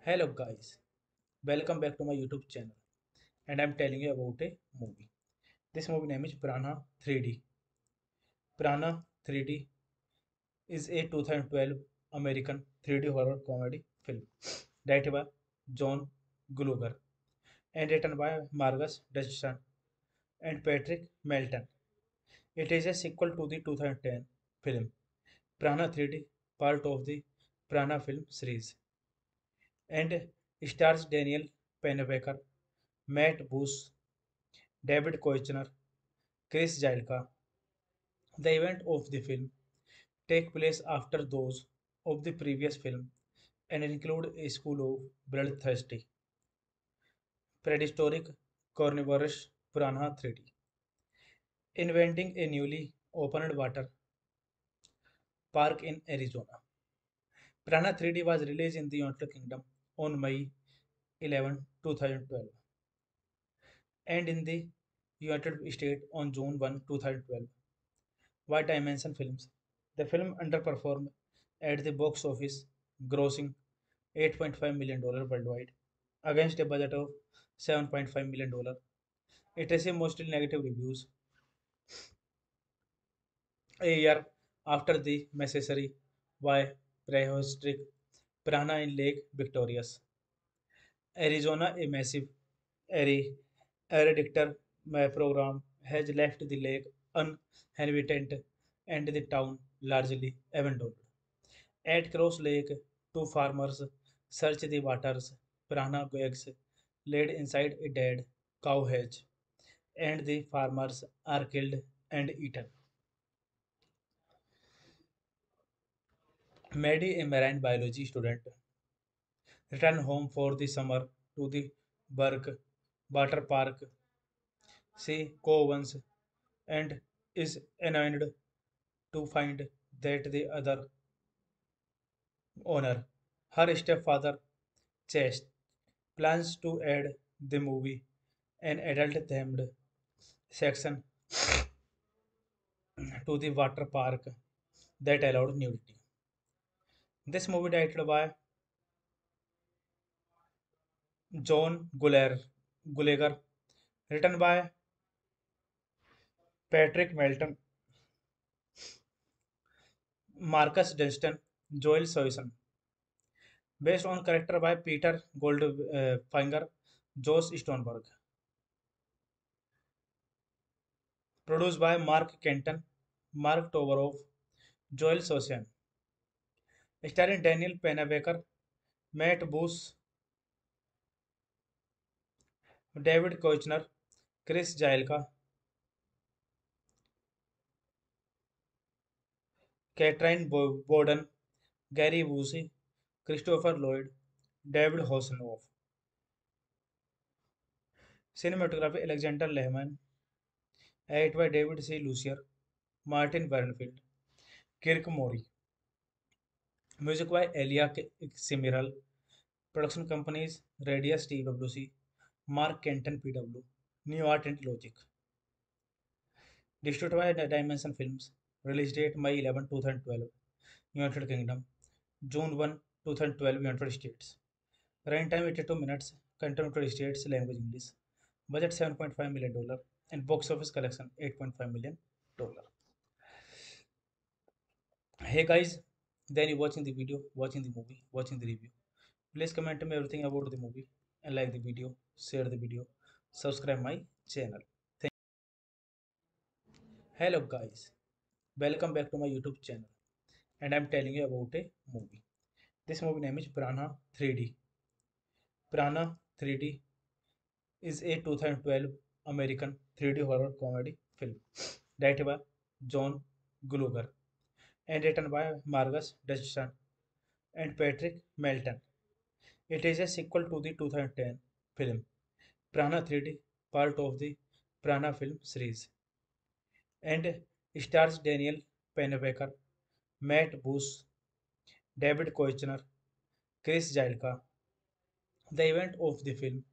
Hello guys, welcome back to my YouTube channel and I'm telling you about a movie. This movie name is Prana 3D. Prana 3D is a 2012 American 3D horror comedy film directed by John Gluger and written by Marcus Dodgson and Patrick Melton. It is a sequel to the 2010 film Prana 3D, part of the Prana film series, and stars Daniel Pennebaker, Matt Booth, David Koechner, Chris Jilka. The event of the film take place after those of the previous film and include a school of bloodthirsty, prehistoric carnivorous piranha 3D, inventing a newly opened water park in Arizona. Piranha 3D was released in the United Kingdom on May 11, 2012, and in the United States on June 1, 2012. White Dimension Films. The film underperformed at the box office, grossing $8.5 million worldwide against a budget of $7.5 million. It received mostly negative reviews a year after the massacre by prehistoric piranha in Lake Victorious, Arizona. A massive aerodictor program has left the lake uninhabited and the town largely abandoned. At Cross Lake, two farmers search the waters. Piranha eggs laid inside a dead cow hedge, and the farmers are killed and eaten. Maddie, a marine biology student, returns home for the summer to the Burke Water Park. She co-owns and is annoyed to find that the other owner, her stepfather, Chase, plans to add the movie an adult-themed section to the water park that allowed nudity. This movie directed by John Gulager, written by Patrick Melton, Marcus Dunstan, Joel Soyson, based on character by Peter Goldfinger, Josh Stoneberg, produced by Mark Kenton, Mark Tovarov, Joel Sosian, starring Daniel Pennebaker, Matt Booth, David Koechner, Chris Jailka, Bowden, Gary Busey, Christopher Lloyd, David Hasselhoff. Cinematography Alexander Lehman, edited by David C. Lucier, Martin Bernfield, Kirk Mori. Music by Elia Simiral, Production companies Radius TWC, Mark Kenton PW, New Art and Logic. Distributed by Dimension Films. Release date May 11, 2012. United Kingdom. June 1, 2012. United States. Runtime 82 minutes. Content United States. Language English. Budget $7.5 million. And box office collection $8.5 million. Hey guys, then you watching the video, watching the movie, watching the review. Please comment me everything about the movie and like the video, share the video, subscribe my channel. Thank Hello guys, welcome back to my YouTube channel, and I'm telling you about a movie. This movie name is Prana 3D. Prana 3D is a 2012 American 3D horror comedy film directed by John Gluger and written by Marcus Dodgson and Patrick Melton. It is a sequel to the 2010 film Prana 3D, part of the Prana film series, and stars Daniel Pennebaker, Matt Booth, David Koechner, Chris Jilka. The event of the film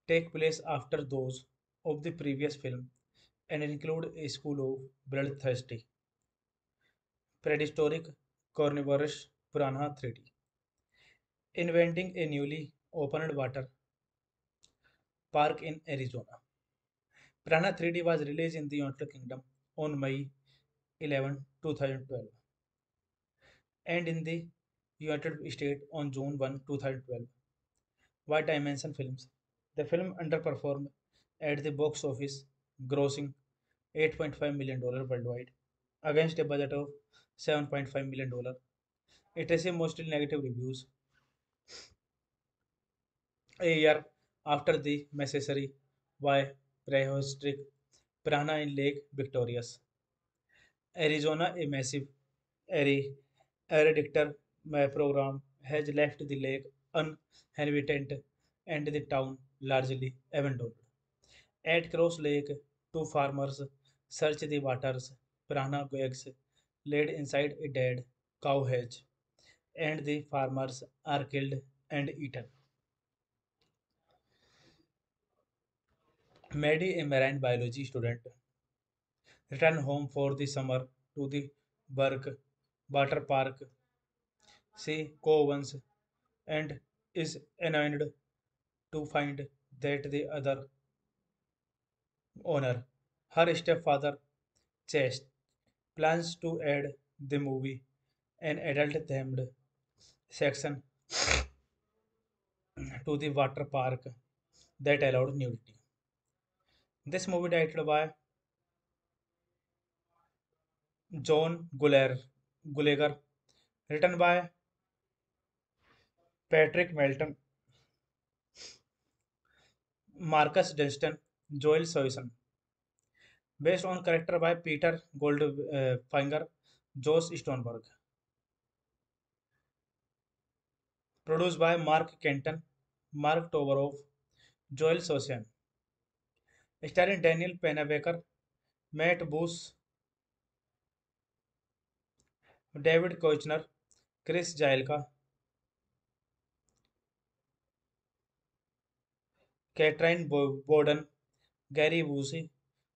take place after those of the previous film and include a school of bloodthirsty, prehistoric carnivorous piranha 3D, inventing a newly opened water park in Arizona. Piranha 3D was released in the United Kingdom on May 11, 2012, and in the United States on June 1, 2012 by Dimension Films. The film underperformed at the box office, grossing $8.5 million worldwide against a budget of $7.5 million. It received mostly negative reviews a year after the massacre by prehistoric piranha in Lake Victoria's, Arizona. A massive aerodictor program has left the lake uninhabited and the town largely abandoned. At Cross Lake, two farmers search the waters. Piranha eggs laid inside a dead cow hatch, and the farmers are killed and eaten. Maddie, a marine biology student, returns home for the summer to the Burke Water Park. She co-owns and is annoyed to find that the other owner, her stepfather, Chest, plans to add the movie an adult themed section to the water park that allowed nudity. This movie directed by John Gulager, written by Patrick Melton, Marcus Dunstan, Joel Soyson, based on character by Peter Goldfinger, Josh Stoneberg, produced by Mark Kenton, Mark Tovarov, Joel Sosian, starring Daniel Pennebaker, Matt Booth, David Koechner, Chris Jailka, Katrin Bowden, Gary Busey,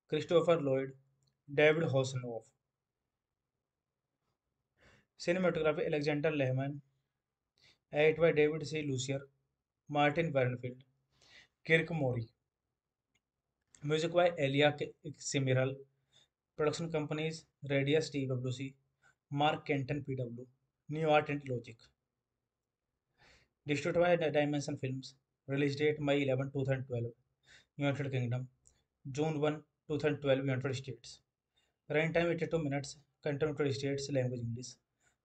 Christopher Lloyd, David Hasselhoff. Cinematography Alexander Lehman, edited by David C. Lucier, Martin Bernfield, Kirk Mori. Music by Elia Simiral. Production companies Radius TWC, Mark Kenton PW, New Art and Logic. Distributed by Dimension Films. Release date May 11, 2012. United Kingdom. June 1, 2012. United States. Runtime 82 minutes. Content United States. Language English.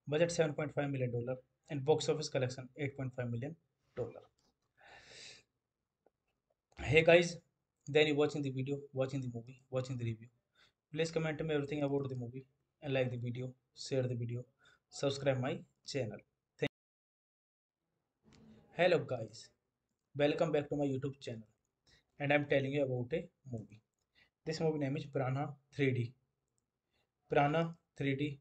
Budget $7.5 million. And box office collection $8.5 million. Hey guys, then you watching the video, watching the movie, watching the review. Please comment me everything about the movie and like the video, share the video, subscribe my channel. Thank Hello guys, welcome back to my YouTube channel, and I'm telling you about a movie. This movie name is Prana 3D. Prana 3D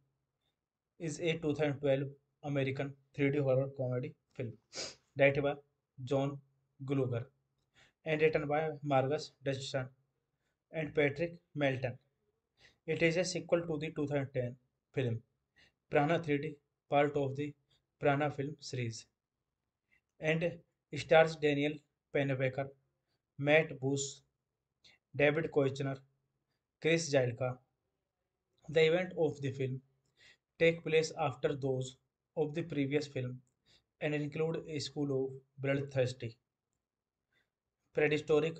is a 2012 American 3D horror comedy film directed by John Gluger, and written by Marcus Dodgson and Patrick Melton. It is a sequel to the 2010 film Prana 3D, part of the Prana film series, and stars Daniel Pennebaker, Matt Booth, David Koechner, Chris Jilka. The event of the film take place after those of the previous film and include a school of bloodthirsty, prehistoric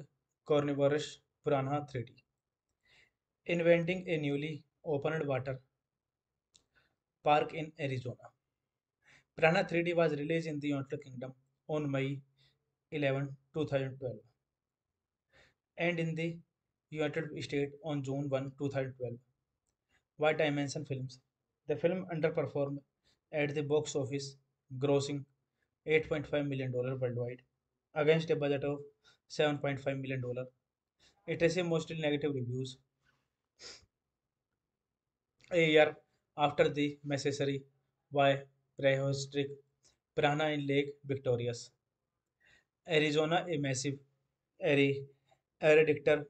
carnivorous piranha 3D, inventing a newly opened water park in Arizona. Piranha 3D was released in the United Kingdom on May 11, 2012, and in the United States on June 1, 2012. Why Dimension Films? The film underperformed at the box office, grossing $8.5 million worldwide against a budget of $7.5 million. It received mostly negative reviews a year after the massacre by prehistoric piranha in Lake Victoria's, Arizona. A massive aerodictor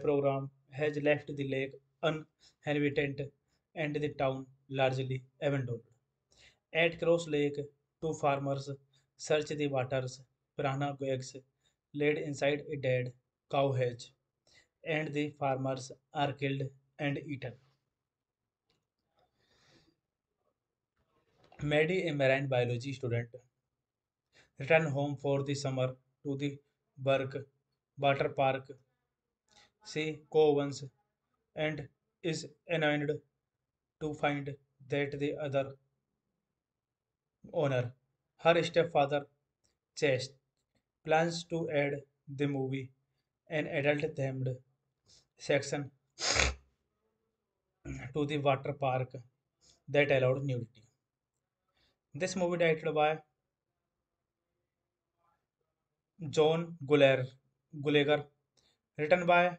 program has left the lake uninhabited and the town largely abandoned. At Cross Lake, two farmers search the waters. Piranha eggs laid inside a dead cow hedge, and the farmers are killed and eaten. Maddie, a marine biology student, returns home for the summer to the Burke Water Park. She co-owns and is annoyed to find that the other owner, her stepfather, Chase, plans to add the movie an adult-themed section to the water park that allowed nudity. This movie directed by John Gulager, written by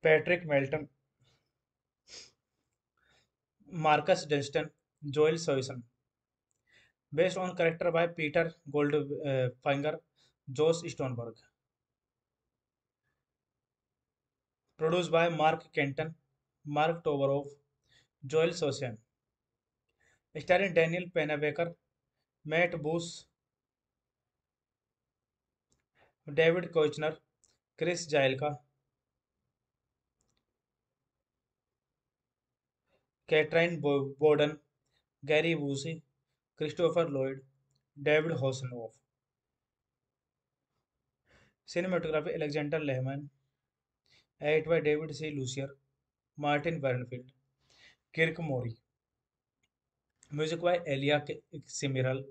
Patrick Melton, Marcus Dunstan, Joel Soyson, based on character by Peter Goldfinger, Josh Stoneberg, produced by Mark Kenton, Mark Tovarov, Joel Sosian, starring Daniel Pennebaker, Matt Booth, David Koechner, Chris Jailka, Bowden, Gary Busey, Christopher Lloyd, David Hasselhoff. Cinematography Alexander Lehman, edited by David C. Lucier, Martin Wernfield, Kirk Mori. Music by Elia Simiral.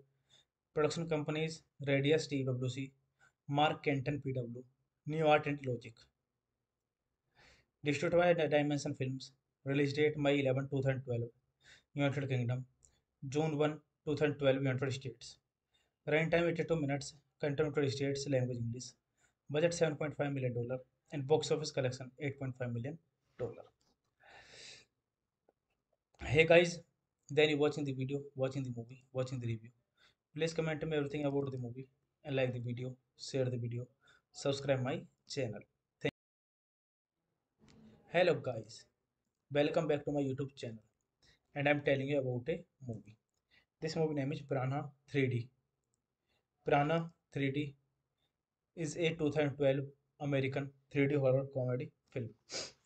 Production companies Radius TWC, Mark Kenton PW, New Art and Logic. Distributed by Dimension Films. Release date May 11, 2012. United Kingdom. June 1, 2012. United States. Runtime 82 minutes. Content United States language English. Budget $7.5 million and box office collection $8.5 million. Hey guys, then you watching the video, watching the movie, watching the review. Please comment me everything about the movie and like the video, share the video, subscribe my channel. Hello guys, welcome back to my YouTube channel, and I'm telling you about a movie. This movie name is Piranha 3D. Piranha 3D is a 2012 American 3D horror comedy film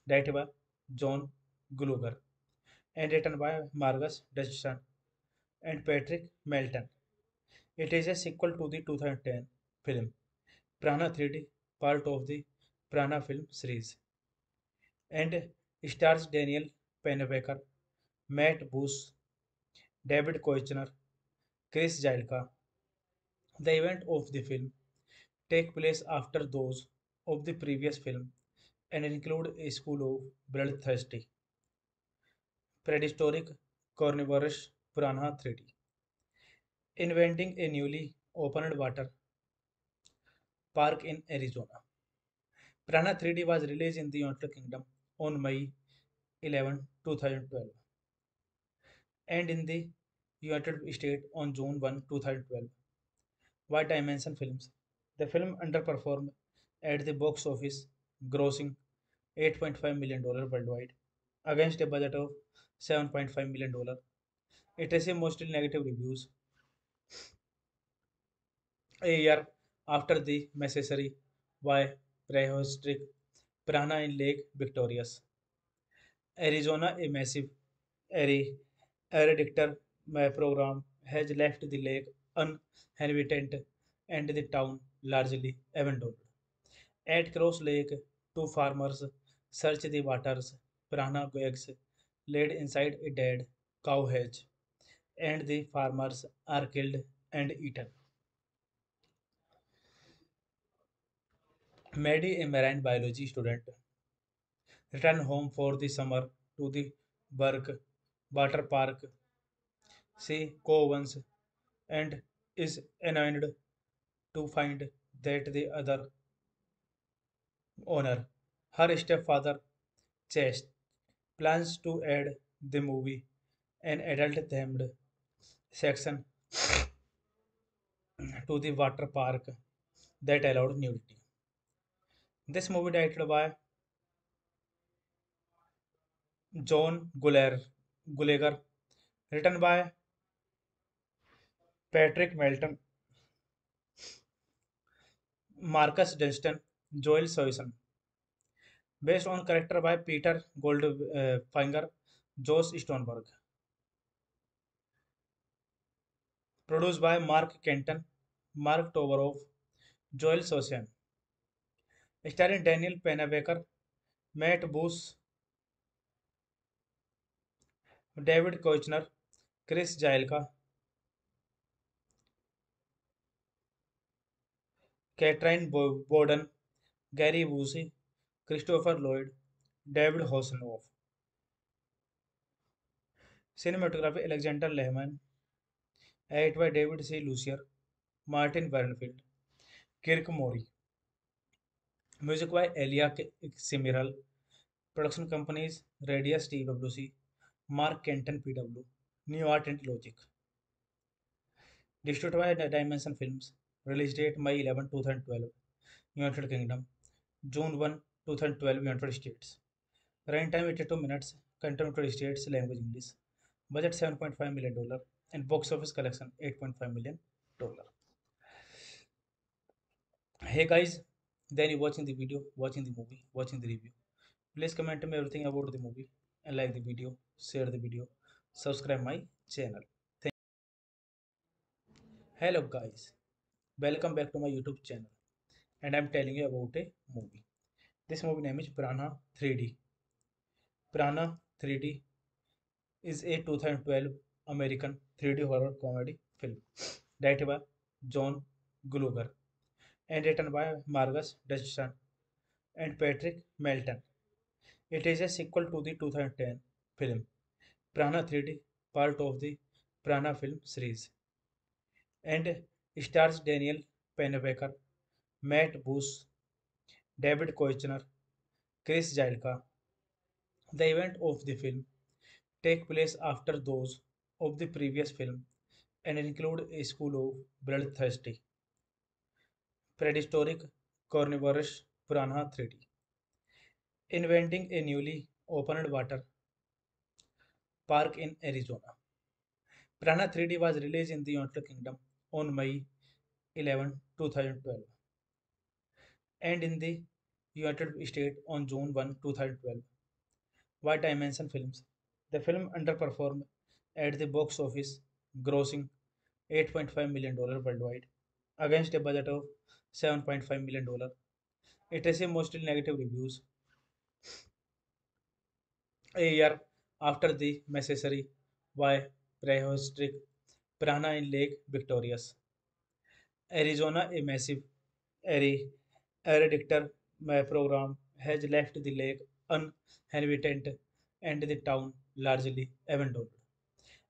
directed by John Gluger and written by Marcus Dodgson and Patrick Melton. It is a sequel to the 2010 film Piranha 3D, part of the Piranha film series, and stars Daniel Pennebaker, Matt Booth, David Koechner, Chris Jilka. The event of the film take place after those of the previous film and include a school of bloodthirsty, prehistoric carnivorous piranha 3D, inventing a newly opened water park in Arizona. Piranha 3D was released in the United Kingdom on May 11, 2012, and in the United States on June 1, 2012. Why Dimension Films? The film underperformed at the box office, grossing $8.5 million worldwide against a budget of $7.5 million. It received mostly negative reviews. A year after the Necessary by prehistoric Piranha in Lake Victorious, Arizona, a massive aerodictor program has left the lake uninhabited and the town largely abandoned. At Cross Lake, two farmers search the waters. Piranha eggs laid inside a dead cow hatch, and the farmers are killed and eaten. Maddie, a marine biology student, returned home for the summer to the Burke Water Park. She co-owns and is annoyed to find that the other owner, her stepfather, Chest, plans to add the movie an adult-themed section to the water park that allowed nudity. This movie directed by John Gulager, written by Patrick Melton, Marcus Dunstan, Joel Soyson, based on character by Peter Goldfinger, Josh Stoneberg, produced by Mark Kenton, Mark Tovarov, Joel Sosian, starring Daniel Pennebaker, Matt Booth, David Koechner, Chris Jailka, Katrin Bowden, Gary Busey, Christopher Lloyd, David Hasselhoff. Cinematography Alexander Lehman, edited by David C. Lucier, Martin Bernfield, Kirk Mori. Music by Elia Simiral. Production companies Radius TWC, Mark Kenton PW, New Art and Logic. Distributed by Dimension Films. Release date May 11, 2012. United Kingdom. June 1, 2012. United States. Runtime 82 minutes. Content United States. Language English. Budget $7.5 million. And box office collection $8.5 million. Hey guys, then you watching the video, watching the movie, watching the review. Please comment me everything about the movie and like the video, share the video, subscribe my channel. Hello guys, welcome back to my YouTube channel, and I'm telling you about a movie. This movie name is Piranha 3D. Piranha 3D is a 2012 American 3D horror comedy film directed by John Gluger and written by Marcus Dustin and Patrick Melton. It is a sequel to the 2010 film Piranha 3D, part of the Piranha film series, and stars Daniel Pennebaker, Matt Booth, David Koechner, Chris Jailka. The event of the film take place after those of the previous film and include a school of bloodthirsty, prehistoric carnivorous piranha 3D, inventing a newly opened water park in Arizona. Piranha 3D was released in the United Kingdom on May 11, 2012, and in the United States on June 1, 2012. Why Dimension Films? The film underperformed at the box office, grossing $8.5 million worldwide against a budget of $7.5 million. It received mostly negative reviews. A year after the Necessary by prehistoric Piranha in Lake Victorious, Arizona, a massive aerodictor program has left the lake uninhabited and the town largely abandoned.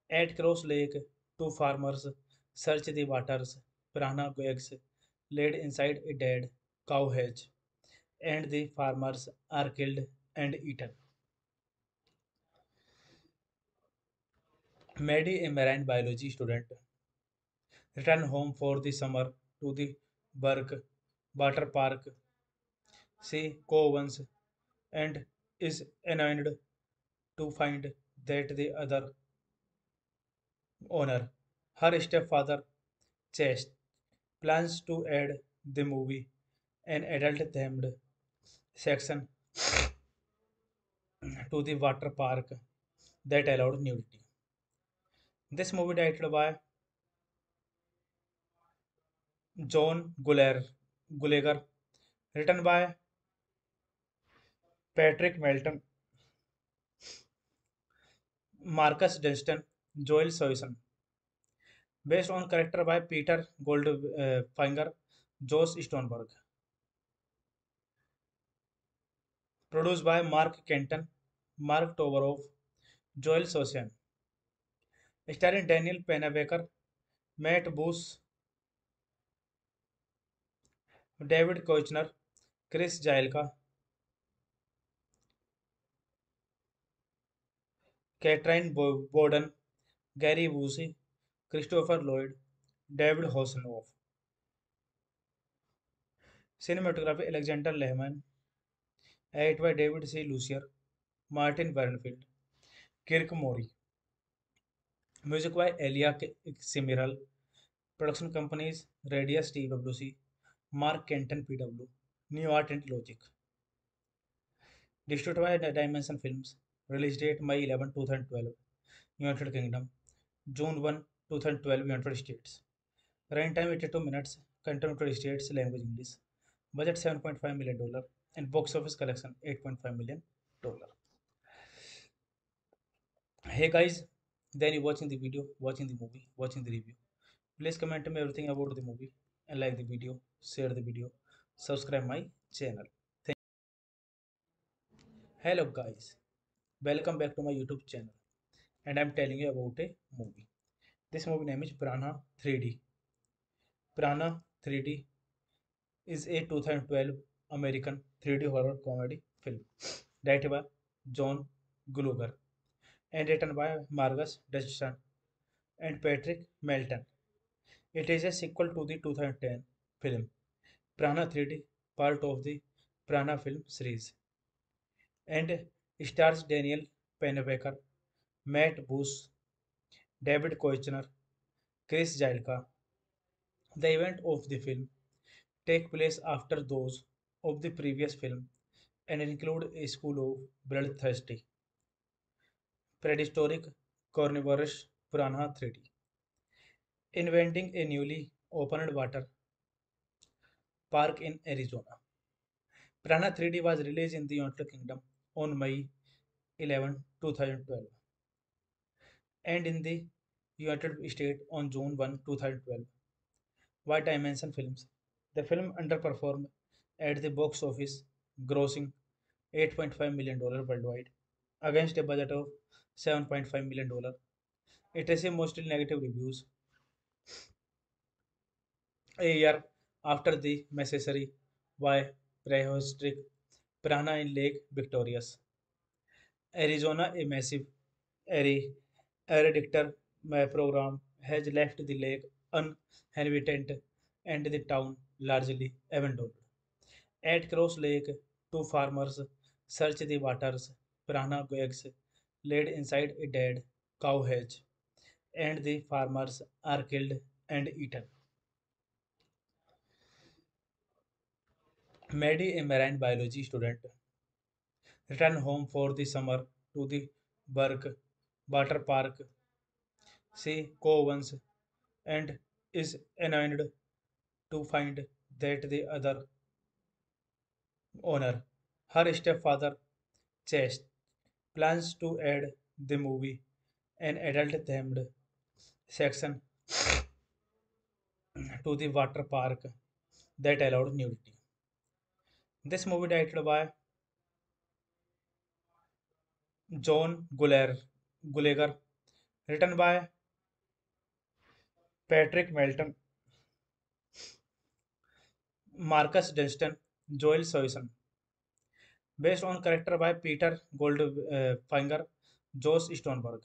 At Cross Lake, two farmers search the waters. Piranha eggs laid inside a dead cow hatch, and the farmers are killed and eaten. Maddie, a marine biology student, returned home for the summer to the Burke water park. She co-owns and is annoyed to find that the other owner, her stepfather, Chase, plans to add the movie an adult-themed section to the water park that allowed nudity. This movie directed by John Gulager, written by Patrick Melton, Marcus Dunstan, Joel Soyson, based on character by Peter Goldfinger, Josh Stoneberg, produced by Mark Kenton, Mark Tovarov, Joel Sosian, starring Daniel Pennebaker, Matt Booth, David Koechner, Chris Jailka, Bowden, Gary Busey, Christopher Lloyd, David Hasselhoff. Cinematography Alexander Lehman, edited by David C. Lucier, Martin Bernfield, Kirk Mori. Music by Elia Simiral. Production companies Radius TWC, Mark Kenton PW, New Art and Logic. Distributed by Dimension Films. Release date May 11, 2012. United Kingdom. June 1, 2012. United States. Runtime 82 minutes. Content United States. Language English. Budget $7.5 million. And box office collection $8.5 million. Hey guys, then you watching the video, watching the movie, watching the review. Please comment me everything about the movie and like the video, share the video, subscribe my channel. Hello guys, welcome back to my YouTube channel and I'm telling you about a movie. This movie name is Piranha 3D. Piranha 3D is a 2012 American 3D horror comedy film directed by John Gluger and written by Marcus Dustin and Patrick Melton. It is a sequel to the 2010 film Piranha 3D, part of the Piranha film series, and stars Daniel Pennebaker, Matt Booth, David Koechner, Chris Jailka. The event of the film take place after those of the previous film and include a school of bloodthirsty, prehistoric, carnivorous piranha 3D, inventing a newly opened water park in Arizona. Piranha 3D was released in the United Kingdom on May 11, 2012, and in the United States on June 1, 2012 by Dimension Films. The film underperformed at the box office, grossing $8.5 million worldwide against a budget of $7.5 million. It received mostly negative reviews a year after the massacre by prehistoric piranha in Lake Victorious, Arizona. A massive aerodictor program has left the lake uninhabited and the town largely abandoned. At Cross Lake, two farmers search the waters. Piranha eggs laid inside a dead cow hedge, and the farmers are killed and eaten. Maddie, a marine biology student, returns home for the summer to the Burke water park. She co-owns and is annoyed to find that the other owner, her stepfather, Chase, plans to add the movie an adult-themed section to the water park that allowed nudity. This movie directed by John Gulager, written by Patrick Melton, Marcus Dunstan, Joel Soyson, based on character by Peter Goldfinger, Josh Stoneberg,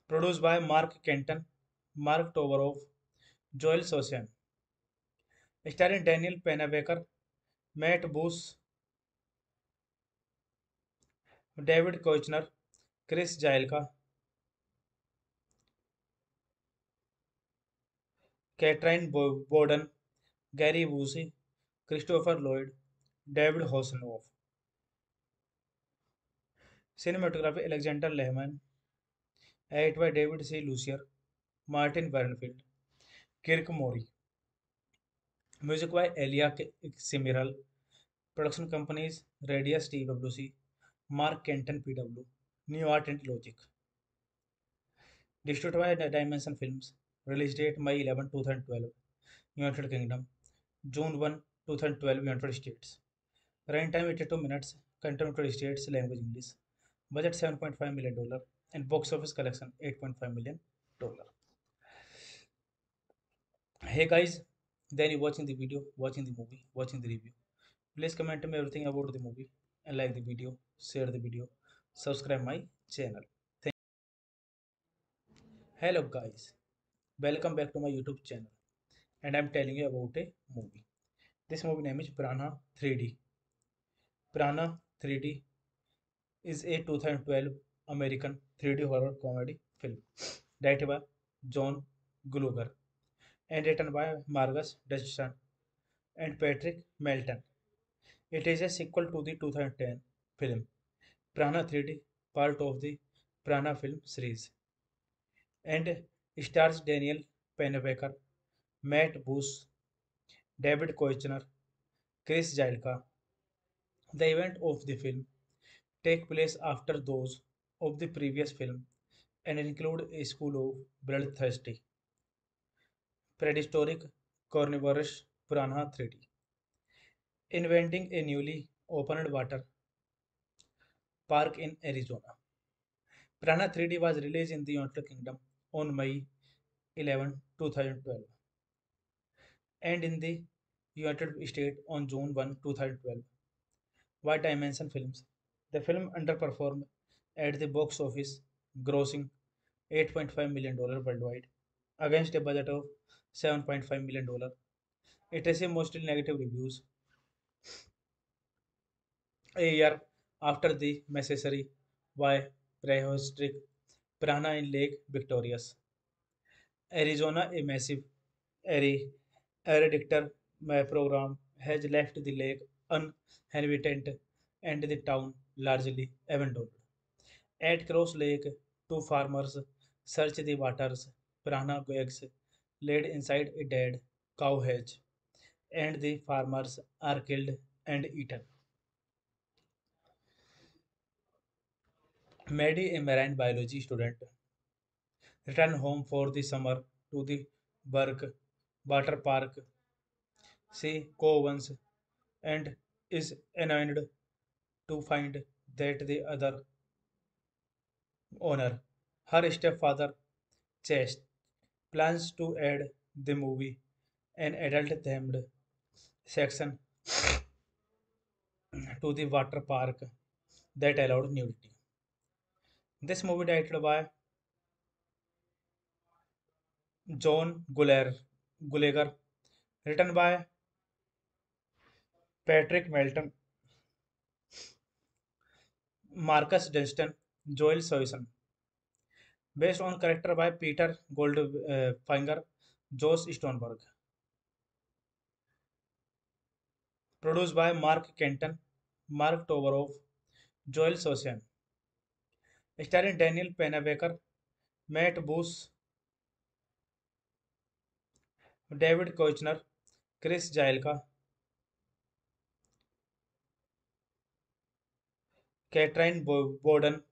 produced by Mark Kenton, Mark Tovarov, Joel Sosian, starring Daniel Pennebaker, Matt Booth, David Koechner, Chris Jailka, Bowden, Gary Busey, Christopher Lloyd, David Hasselhoff. Cinematography Alexander Lehman, edited by David C. Lucier, Martin Bernfield, Kirk Mori. Music by Elia Simiral. Production companies Radius TWC, Mark Kenton PW, New Art and Logic. Distributed by Dimension Films. Release date May 11, 2012. United Kingdom. June 1, 2012. United States. Runtime 82 minutes. Content United States. Language English. Budget $7.5 million. And box office collection $8.5 million. Hey guys, then you watching the video, watching the movie, watching the review. Please comment me everything about the movie and like the video, share the video, subscribe my channel. Hello guys, welcome back to my YouTube channel, and I'm telling you about a movie. This movie name is Prana 3D. Prana 3D is a 2012 American 3D horror comedy film directed by John Gluger and written by Marcus Dodgson and Patrick Melton. It is a sequel to the 2010 film Prana 3D, part of the Prana film series, and stars Daniel Pennebaker, Matt Booth, David Koechner, Chris Jailka. The event of the film take place after those of the previous film and include a school of bloodthirsty, prehistoric carnivorous piranha 3D, inventing a newly opened water park in Arizona. Piranha 3D was released in the United Kingdom on May 11, 2012, and in the United States on June 1, 2012. By Dimension Films. The film underperformed at the box office, grossing $8.5 million worldwide against a budget of $7.5 million. It received mostly negative reviews a year after the Massacre by prehistoric piranha in Lake Victoria's, Arizona. A massive aerodictor program has left the lake uninhabited and the town largely abandoned. At Cross Lake, two farmers search the waters. Piranha eggs laid inside a dead cow hatch, and the farmers are killed and eaten. Maddie, a marine biology student, returns home for the summer to the Burke Water Park. She co-owns and is annoyed to find that the other owner, her stepfather, Chase, plans to add the movie an adult themed section to the water park that allowed nudity. This movie directed by John Gulager, written by Patrick Melton, Marcus Dunstan, Joel Soyson, based on character by Peter Goldfinger, Josh Stoneberg, produced by Mark Kenton, Mark Tovarov, Joel Sosian, starring Daniel Pennebaker, Matt Booth, David Koechner, Chris Jailka, Bowden,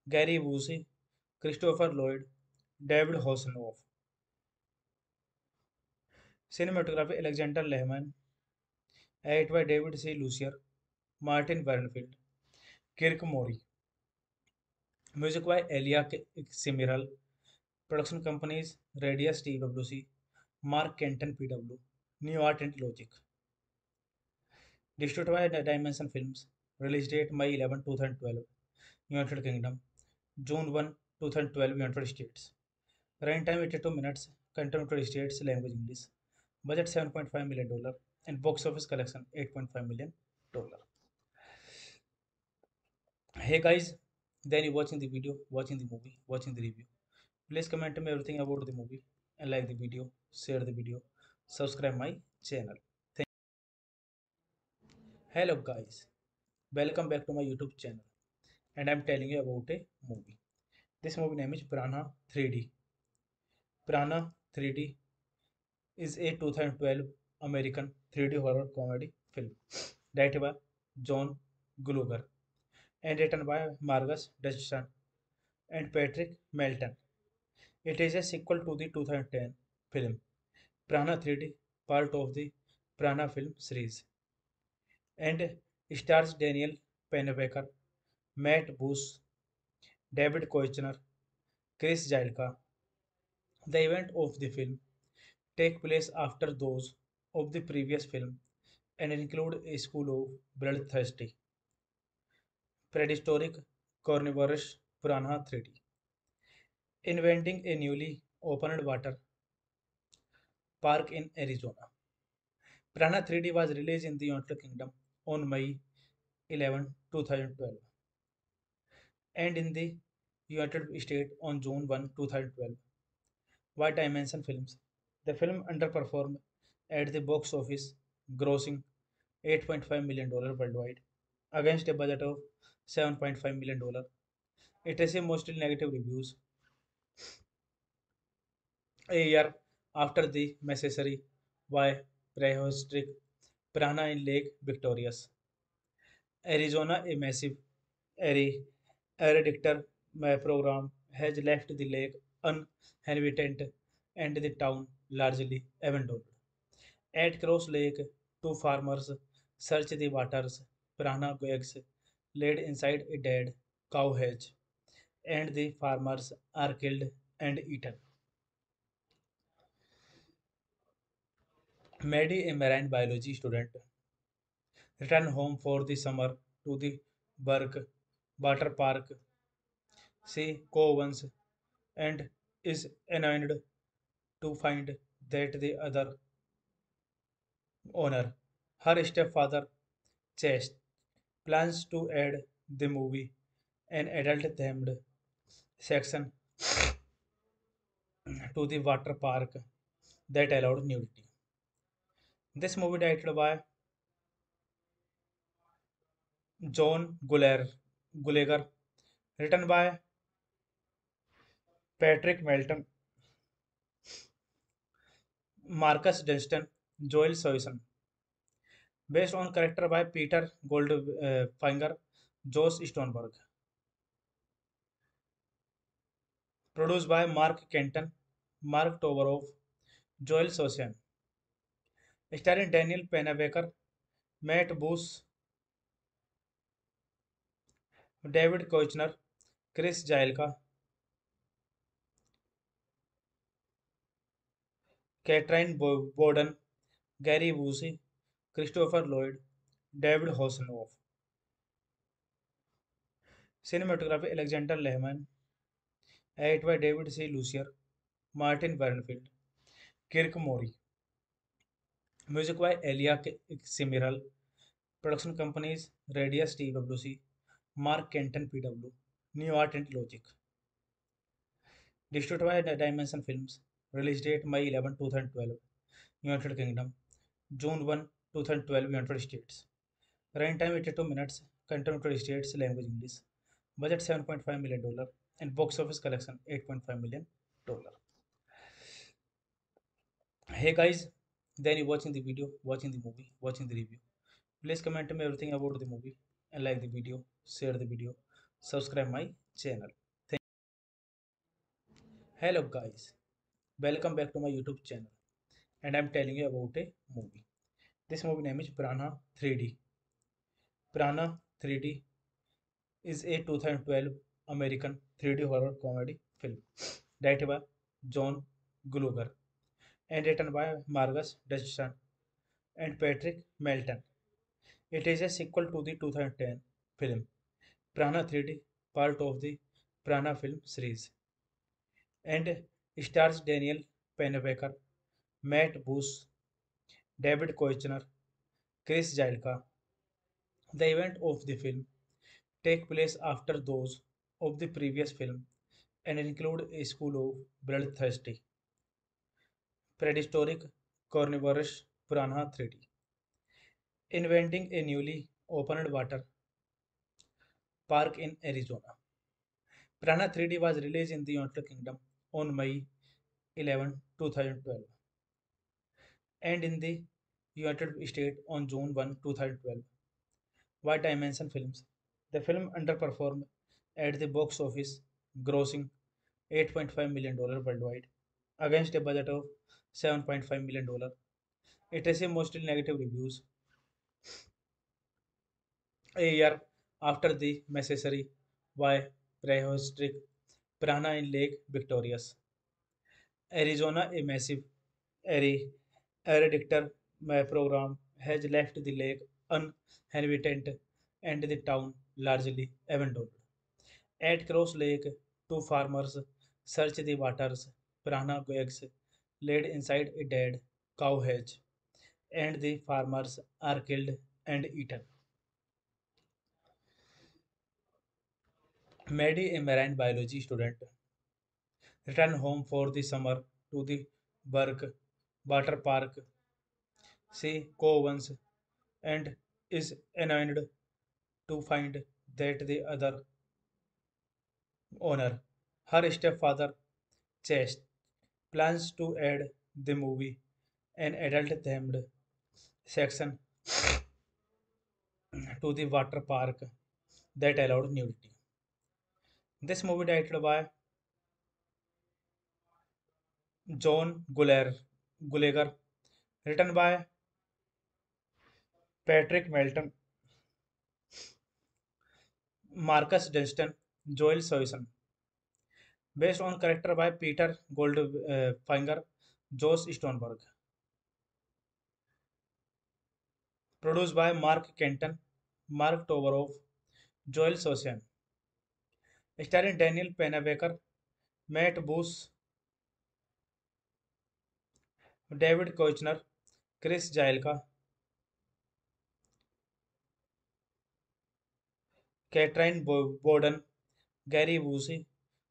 Gary Busey, Christopher Lloyd, David Hasselhoff. Cinematography Alexander Lehman, edited by David C. Lucier, Martin Bernfield, Kirk Mori. Music by Elia Simiral. Production companies Radius TWC, Mark Kenton PW, New Art and Logic. Distributed by Dimension Films. Release date May 11, 2012. United Kingdom. June 1, 2012. United States. Running time 82 minutes. Content United States language English. Budget $7.5 million and box office collection $8.5 million. Hey guys, then you watching the video, watching the movie, watching the review. Please comment me everything about the movie and like the video, share the video, subscribe my channel. Hello guys, welcome back to my YouTube channel and I'm telling you about a movie. This movie name is Piranha 3D. Piranha 3D is a 2012 American 3D horror comedy film directed by John Gluger and written by Marcus Dustin and Patrick Melton. It is a sequel to the 2010 film Piranha 3D, part of the Piranha film series, and stars Daniel Pennebaker, Matt Booth, David Koechner, Chris Jilka. The event of the film take place after those of the previous film and include a school of bloodthirsty, prehistoric carnivorous piranha 3D, inventing a newly opened water park in Arizona. Piranha 3D was released in the United Kingdom on May 11, 2012, and in the United States on June 1, 2012. By Dimension Films, the film underperformed at the box office, grossing $8.5 million worldwide against a budget of $7.5 million. It received mostly negative reviews a year after the massacre by prehistoric piranha in Lake Victoria's, Arizona. A massive aerodictor program has left the lake uninhabited and the town largely abandoned. At Cross Lake, two farmers search the waters. Piranha eggs laid inside a dead cow hedge, and the farmers are killed and eaten. Maddie, a marine biology student, returns home for the summer to the Burke Water Park. She co-owns and is annoyed to find that the other owner, her stepfather, Chase, plans to add the movie an adult themed section to the water park that allowed nudity. This movie directed by John Gulager, written by Patrick Melton, Marcus Dunstan, Joel Soyson, based on character by Peter Goldfinger, Josh Stoneberg, produced by Mark Kenton, Mark Tovarov, Joel Sosian, starring Daniel Pennebaker, Matt Booth, David Koechner, Chris Jailka, Bowden, Gary Busey, Christopher Lloyd, David Hasselhoff. Cinematography Alexander Lehman, edited by David C. Lucier, Martin Wernfield, Kirk Mori. Music by Elia Simiral. Production companies Radius TWC, Mark Kenton PW, New Art and Logic. Distributed by Dimension Films. Release date May 11, 2012. United Kingdom. June 1, 2012. United States. Runtime time 82 minutes. Content United States language English. Budget $7.5 million and box office collection $8.5 million. Hey guys, then you watching the video, watching the movie, watching the review. Please comment me everything about the movie and like the video, share the video, subscribe my channel. Hello guys, welcome back to my YouTube channel and I'm telling you about a movie. This movie name is Piranha 3D. Piranha 3D is a 2012 American 3D horror comedy film directed by John Gluger and written by Marcus Dustin and Patrick Melton. It is a sequel to the 2010 film Piranha 3D, part of the Piranha film series, and Stars Daniel Pennebaker, Matt Booth, David Koechner, Chris Jilka. The event of the film take place after those of the previous film and include a school of bloodthirsty, prehistoric, carnivorous piranha 3D, inventing a newly opened water park in Arizona. Piranha 3D was released in the United Kingdom on May 11, 2012, and in the United States on June 1, 2012. White Dimension Films. The film underperformed at the box office, grossing $8.5 million worldwide against a budget of $7.5 million. It received mostly negative reviews a year after the Necessary by prehistoric piranha in Lake Victoria's, Arizona. A massive aerodictor program has left the lake uninhabited and the town largely abandoned. At Cross Lake, two farmers search the waters. Piranha eggs laid inside a dead cow hatch, and the farmers are killed and eaten. Maddie, a marine biology student, return home for the summer to the Burke Water Park. She co-owns and is annoyed to find that the other owner, her stepfather, Chase, plans to add the movie an adult-themed section to the water park that allowed nudity. This movie directed by John Gulager, written by Patrick Melton, Marcus Dunstan, Joel Soyson, based on character by Peter Goldfinger, Josh Stoneberg, produced by Mark Kenton, Mark Tovarov, Joel Sosian, starring Daniel Pennebaker, Matt Booth, David Koechner, Chris Jailka, Katrin Bowden, Gary Busey,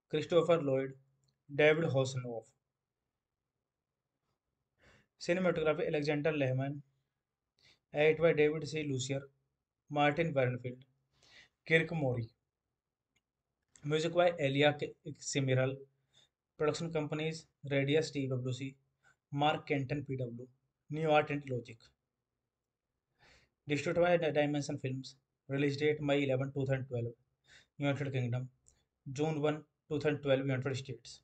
Christopher Lloyd, David Hasselhoff. Cinematography Alexander Lehman, edited by David C. Lucier, Martin Bernfield, Kirk Mori. Music by Elia Simiral. Production companies Radius TWC, Mark Kenton PW, New Art and Logic. Distributed by Dimension Films. Release date May 11, 2012. United Kingdom. June 1, 2012. United States.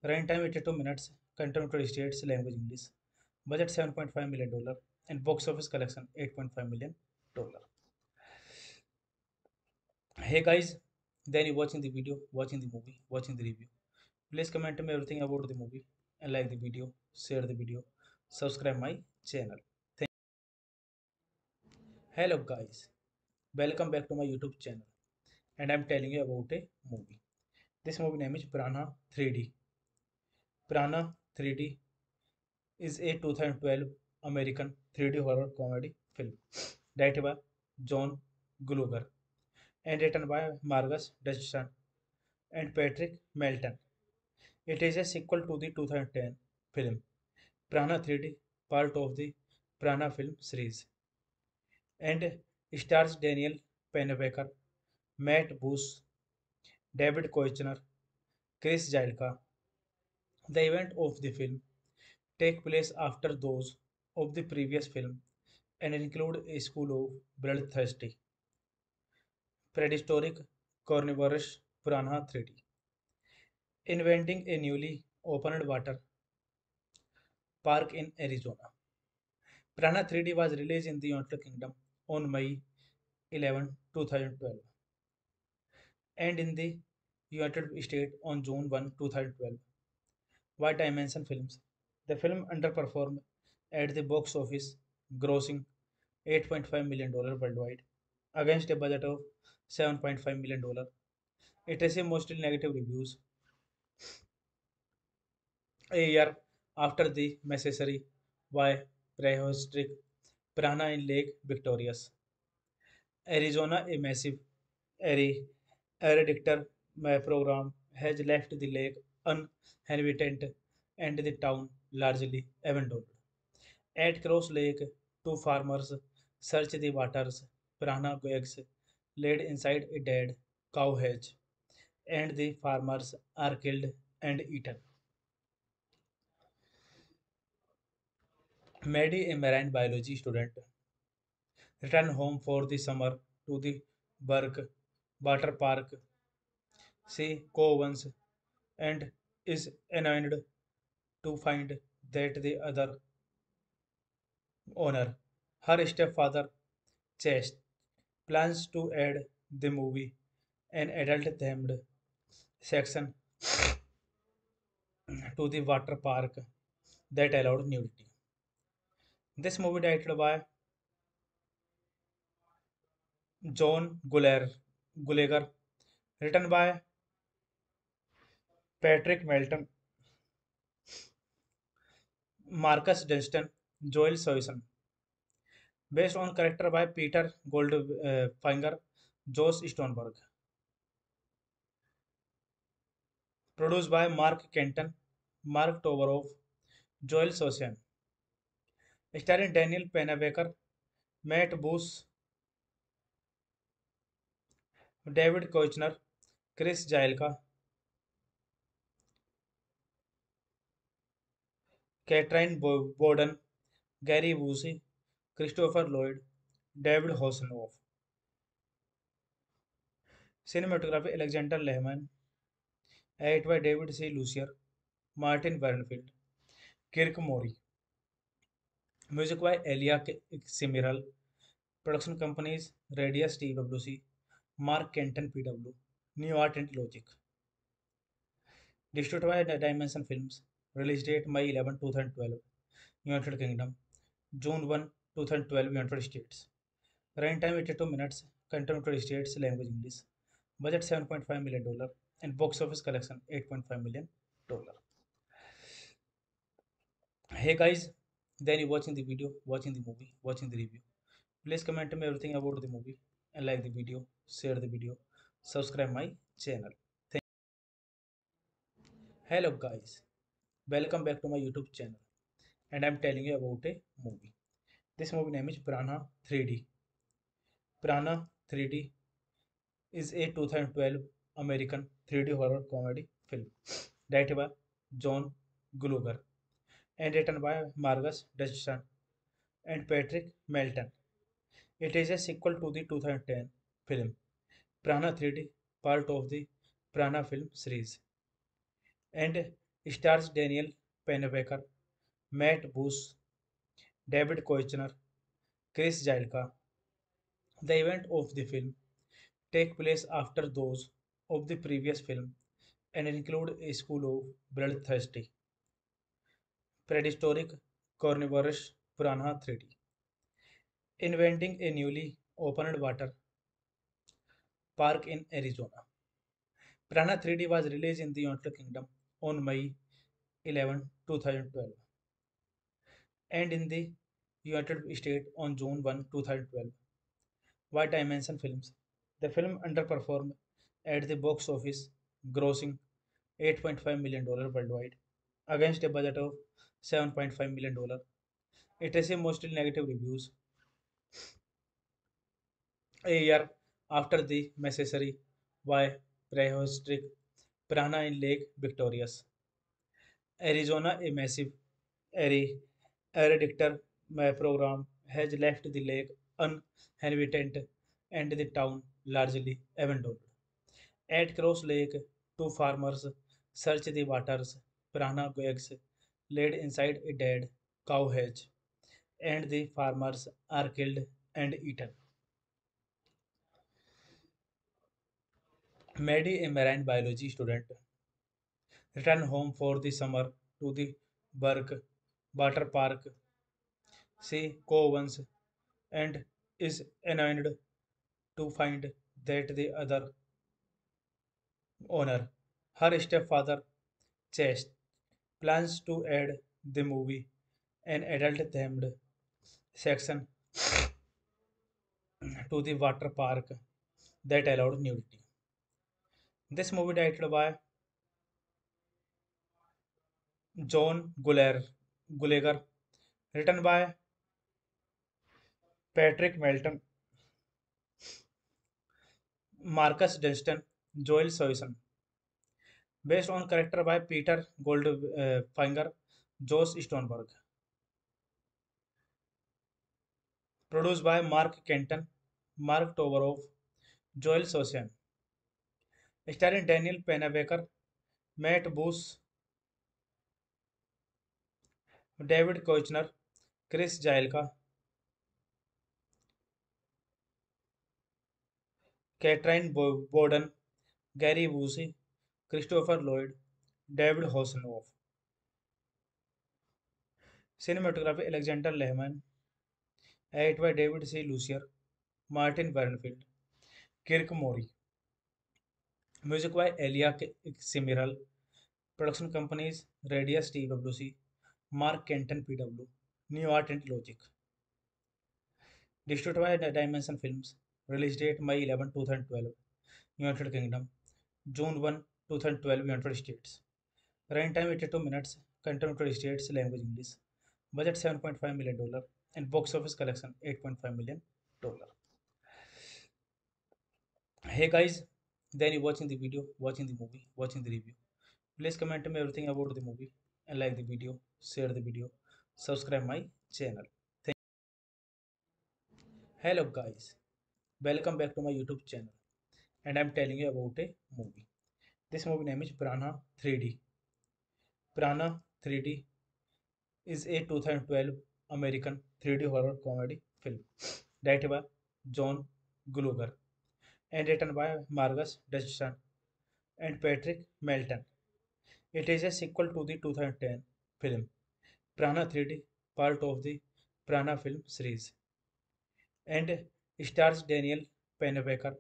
Runtime 82 minutes. Content United States language English. Budget $7.5 million and box office collection $8.5 million. Hey guys, then you watching the video, watching the movie, watching the review. Please comment me everything about the movie and like the video, share the video, subscribe my channel. Hello guys, welcome back to my YouTube channel, and I'm telling you about a movie. This movie name is Piranha 3D. Piranha 3D is a 2012 American 3D horror comedy film directed by John Gluger and written by Marcus Dustin and Patrick Melton. It is a sequel to the 2010 film Piranha 3D, part of the Piranha film series, and stars Daniel Pennebaker, Matt Booth, David Koechner, Chris Jilka. The event of the film take place after those of the previous film and include a school of bloodthirsty, prehistoric, carnivorous piranha 3D, inventing a newly opened water park in Arizona. Piranha 3D was released in the United Kingdom on May 11, 2012, and in the United States on June 1, 2012. White Dimension Films. The film underperformed at the box office, grossing $8.5 million worldwide against a budget of $7.5 million. It received mostly negative reviews A year after the massacre by prehistoric piranha in Lake Victorious, Arizona, a massive aerodictor program has left the lake uninhabited and the town largely abandoned. At Cross Lake, two farmers search the waters. Piranha eggs laid inside a dead cow hatch, and the farmers are killed and eaten. Maddie, a marine biology student, returned home for the summer to the Burke Water Park. She co-owns and is annoyed to find that the other owner, her stepfather, Chase, plans to add the movie an adult-themed section to the water park that allowed nudity. This movie directed by John Gulager, written by Patrick Melton, Marcus Dunstan, Joel Soyson, based on character by Peter Goldfinger, Josh Stoneberg, produced by Mark Kenton, Mark Tovarov, Joel Sosian, starring Daniel Pennebaker, Matt Booth, David Koechner, Chris Jailka, Bowden, Gary Busey, Christopher Lloyd, David Hasselhoff. Cinematography Alexander Lehman, edited by David C. Lucier, Martin Bernfield, Kirk Mori. Music by Elia Simiral. Production companies Radius TWC, Mark Kenton PW, New Art and Logic. Distributed by Dimension Films. Release date May 11, 2012. United Kingdom. June 1, 2012. United States. Runtime 82 minutes. Content United States. Language English. Budget $7.5 million. And box office collection $8.5 million. Hey guys, then you watching the video, watching the movie, watching the review. Please comment me everything about the movie and like the video, share the video, subscribe my channel. Hello guys, welcome back to my YouTube channel, and I'm telling you about a movie. This movie name is Piranha 3D. Piranha 3D is a 2012 American 3D horror comedy film directed by John Gluger and written by Marcus Dustin and Patrick Melton. It is a sequel to the 2010 film Piranha 3D, part of the Piranha film series, and stars Daniel Pennebaker, Matt Booth, David Koechner, Chris Jailka. The event of the film take place after those of the previous film and include a school of bloodthirsty, prehistoric, carnivorous piranha 3D, inventing a newly opened water park in Arizona. Piranha 3D was released in the United Kingdom on May 11, 2012, and in the United States on June 1, 2012 by Dimension Films. The film underperformed at the box office, grossing $8.5 million worldwide against a budget of $7.5 million. It received mostly negative reviews. A year after the massacre by prehistoric piranha in Lake Victorious, Arizona, a massive aerodictor program has left the lake uninhabited and the town largely abandoned. At Cross Lake, two farmers search the waters. Piranha eggs laid inside a dead cow hatch, and the farmers are killed and eaten. Maddie, a marine biology student, returned home for the summer to the Burke Water Park. She co-owns and is annoyed to find that the other owner, her stepfather, Chase, plans to add the movie an adult-themed section to the water park that allowed nudity. This movie directed by John Gulager, written by Patrick Melton, Marcus Dunstan, Joel Soyson, based on character by Peter Goldfinger, Josh Stoneberg, produced by Mark Kenton, Mark Tovarov, Joel Sosian, starring Daniel Pennebaker, Matt Booth, David Koechner, Chris Jailka, Borden, Gary Busey, Christopher Lloyd, David Hasselhoff. Cinematography Alexander Lehman, edited by David C. Lucier, Martin Bernfield, Kirk Mori. Music by Elia Simiral. Production companies Radius TWC, Mark Kenton PW, New Art and Logic. Distributed by Dimension Films. Release date May 11, 2012. United Kingdom. June 1, 2012. United States. Runtime 82 minutes. Content United States. Language English. Budget $7.5 million. And box office collection $8.5 million. Hey guys, then you watching the video, watching the movie, watching the review. Please comment me everything about the movie and like the video, share the video, subscribe my channel. Hello guys, welcome back to my YouTube channel, and I'm telling you about a movie. This movie name is Prana 3D. Prana 3D is a 2012 American 3D horror comedy film directed by John Gluger and written by Marcus Dutchson and Patrick Melton. It is a sequel to the 2010 film Prana 3D, part of the Prana film series, and stars Daniel Pennebaker,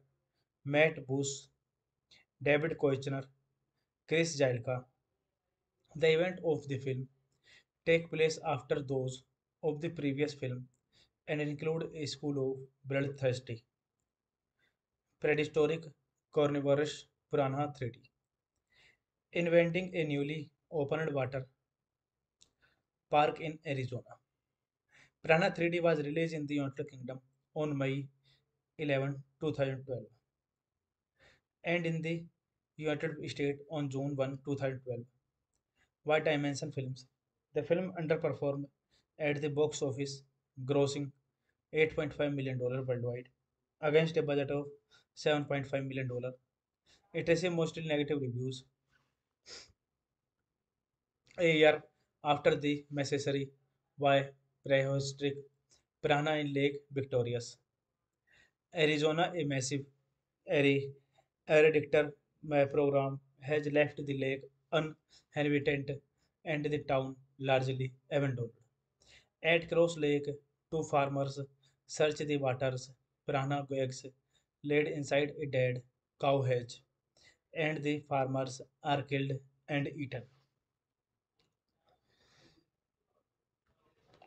Matt Booth, David Koechner, Chris Jailka. The event of the film take place after those of the previous film and include a school of bloodthirsty, prehistoric carnivorous piranha 3D, inventing a newly opened water park in Arizona. Piranha 3D was released in the United Kingdom on May 11, 2012, and in the United States on June 1, 2012 by Dimension Films. The film underperformed at the box office, grossing $8.5 million worldwide against a budget of $7.5 million. It received mostly negative reviews a year after the massacre by prehistoric piranha in Lake Victoria's, Arizona. A massive aerodictor program has left the lake uninhabited and the town largely abandoned. At Cross Lake, two farmers search the waters. Piranha eggs laid inside a dead cow hatch, and the farmers are killed and eaten.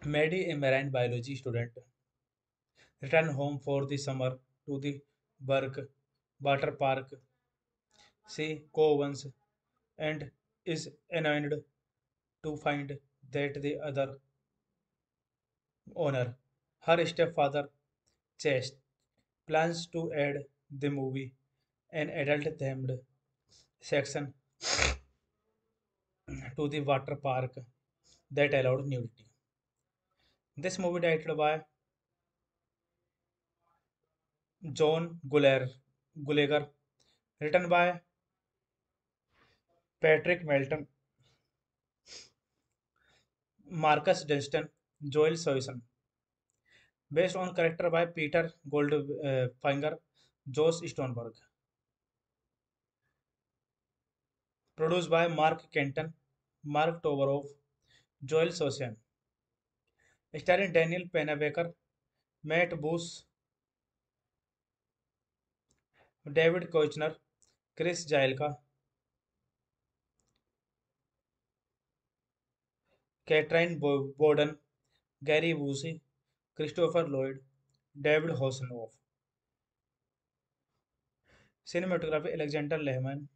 Maddie, a marine biology student, returns home for the summer to the Burke Water Park. She co-owns and is annoyed to find that the other owner, her stepfather, Chest, plans to add the movie an adult-themed section to the water park that allowed nudity. This movie directed by John Gulager, written by Patrick Melton, Marcus Dunstan, Joel Soyson, based on character by Peter Goldfinger, Josh Stoneberg, produced by Mark Kenton, Mark Tovarov, Joel Sosian, starring Daniel Pennebaker, Matt Booth, David Koechner, Chris Jailka, Borden, Gary Busey, Christopher Lloyd, David Hasselhoff. Cinematography Alexander Lehman,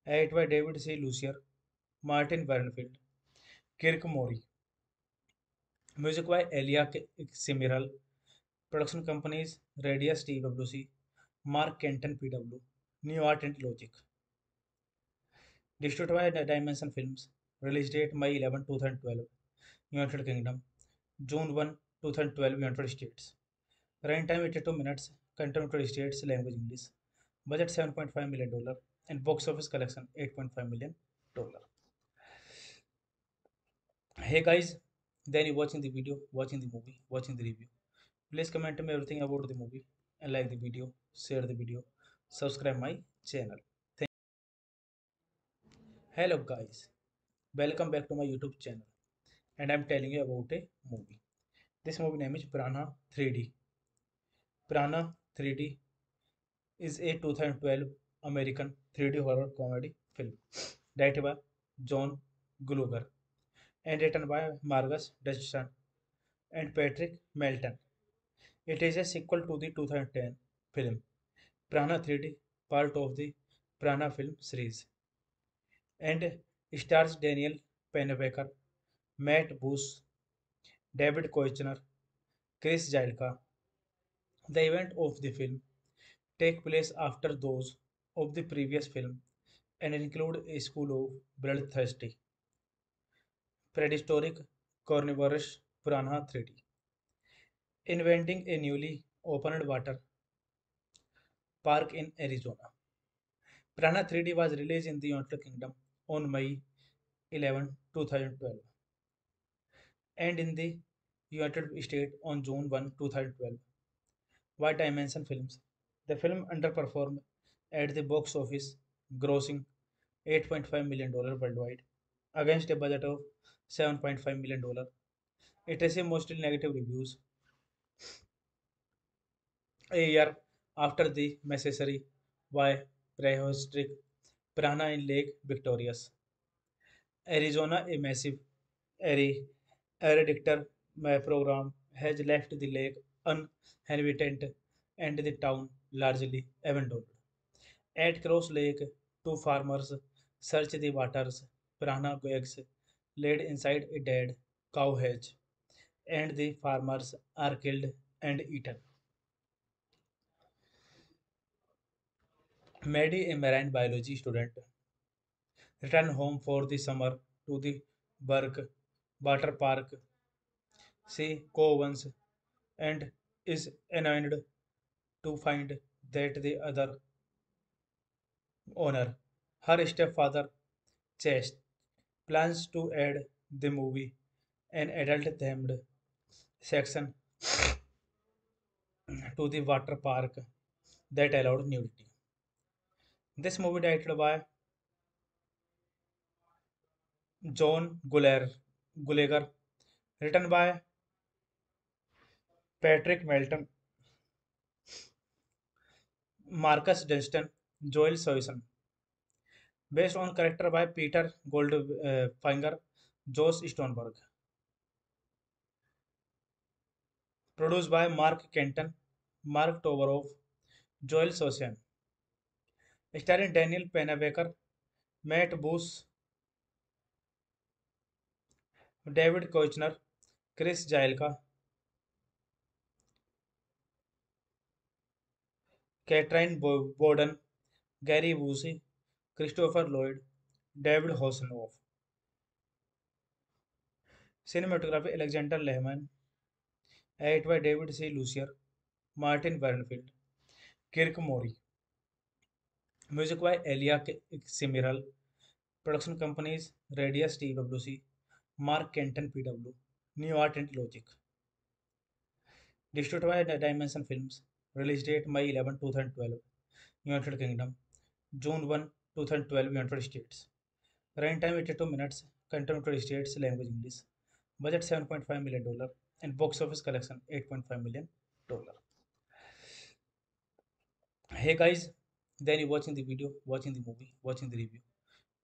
edited by David C. Lucier, Martin Wernfield, Kirk Mori. Music by Elia Simiral. Production companies Radius TWC, Mark Kenton PW, New Art and Logic. Distributed by Dimension Films. Release date May 11, 2012. United Kingdom. June 1, 2012. United States. Runtime 82 minutes. Content United States language English. Budget $7.5 million and box office collection $8.5 million. Hey guys, then you watching the video, watching the movie, watching the review. Please comment me everything about the movie and like the video, share the video, subscribe my channel. Hello guys, welcome back to my YouTube channel and I'm telling you about a movie. This movie name is Prana 3D. Prana 3D is a 2012 American 3D horror comedy film directed by John Gluger and written by Marcus Dustin and Patrick Melton. It is a sequel to the 2010 film Prana 3D, part of the Prana film series, and stars Daniel Pennebaker, Matt Booth, David Koechner, Chris Jilka. The event of the film take place after those of the previous film and include a school of bloodthirsty, prehistoric carnivorous piranha 3D, inventing a newly opened water park in Arizona. Piranha 3D was released in the United Kingdom on May 11, 2012, and in the United States on June 1, 2012. By Dimension Films. The film underperformed at the box office, grossing $8.5 million worldwide against a budget of $7.5 million. It received mostly negative reviews a year after the massacre by prehistoric piranha in Lake Victoria's, Arizona. A massive aerodictor program has left the lake uninhabited and the town largely abandoned. At Cross Lake, two farmers search the waters. Piranha eggs laid inside a dead cow hedge, and the farmers are killed and eaten. Maddie, a marine biology student, returns home for the summer to the Burke Water Park. She co-owns and is annoyed to find that the other owner, her stepfather, Chase, plans to add the movie an adult-themed section to the water park that allowed nudity. This movie directed by John Gulager, written by Patrick Melton, Marcus Dunstan, Joel Soyson, based on character by Peter Goldfinger, Josh Stoneberg, produced by Mark Kenton, Mark Tovaroff, Joel Sosian, starring Daniel Pennebaker, Matt Booth, David Koechner, Chris Jailka, Borden, Gary Busey, Christopher Lloyd, David Hasselhoff. Cinematography Alexander Lehman, edited by David C. Lucier, Martin Wernfield, Kirk Mori. Music by Elia Simiral. Production companies Radius TWC, Mark Kenton PW, New Art and Logic. Distributed by Dimension Films. Release date May 11, 2012. United Kingdom. June 1, 2012. United States. Runtime 82 minutes. Content United States language English. Budget $7.5 million and box office collection $8.5 million. Hey guys, then you watching the video, watching the movie, watching the review.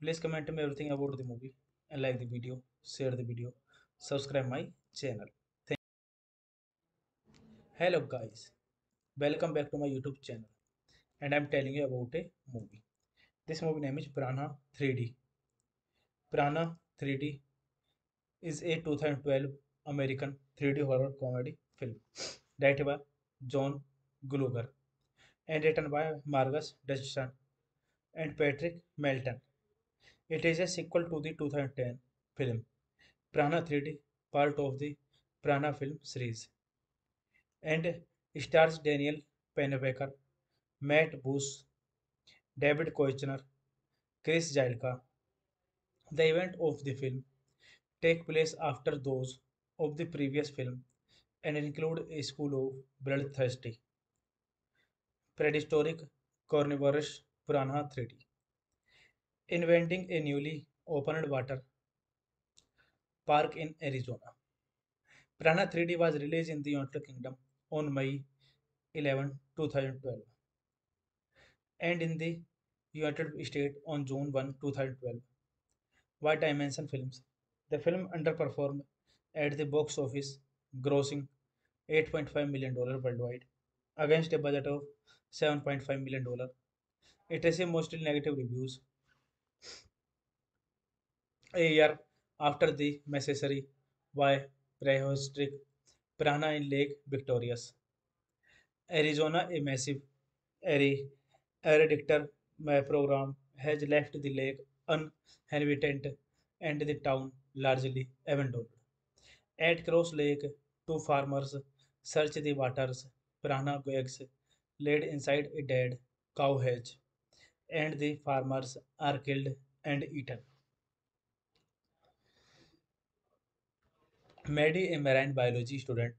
Please comment me everything about the movie and like the video, share the video, subscribe my channel. Thank Hello guys, welcome back to my YouTube channel, and I'm telling you about a movie. This movie name is Prana 3D. Prana 3D is a 2012 American 3D horror comedy film directed by John Gluger and written by Marcus Dodgson and Patrick Melton. It is a sequel to the 2010 film Prana 3D, part of the Prana film series, and stars Daniel Pennebaker, Matt Booth, David Koechner, Chris Jilka. The event of the film take place after those of the previous film and include a school of bloodthirsty, prehistoric carnivorous piranha 3D, inventing a newly opened water park in Arizona. Piranha 3D was released in the United Kingdom on May 11, 2012, and in the United States on June 1, 2012. White Dimension Films. The film underperformed at the box office, grossing $8.5 million worldwide against a budget of $7.5 million. It received mostly negative reviews a year after the Massacre by prehistoric piranha in Lake Victoria's, Arizona. A massive aerodictor program has left the lake uninhabited and the town largely abandoned. At Cross Lake, two farmers search the waters. Piranha eggs laid inside a dead cow hatch, and the farmers are killed and eaten. Maddie, a marine biology student,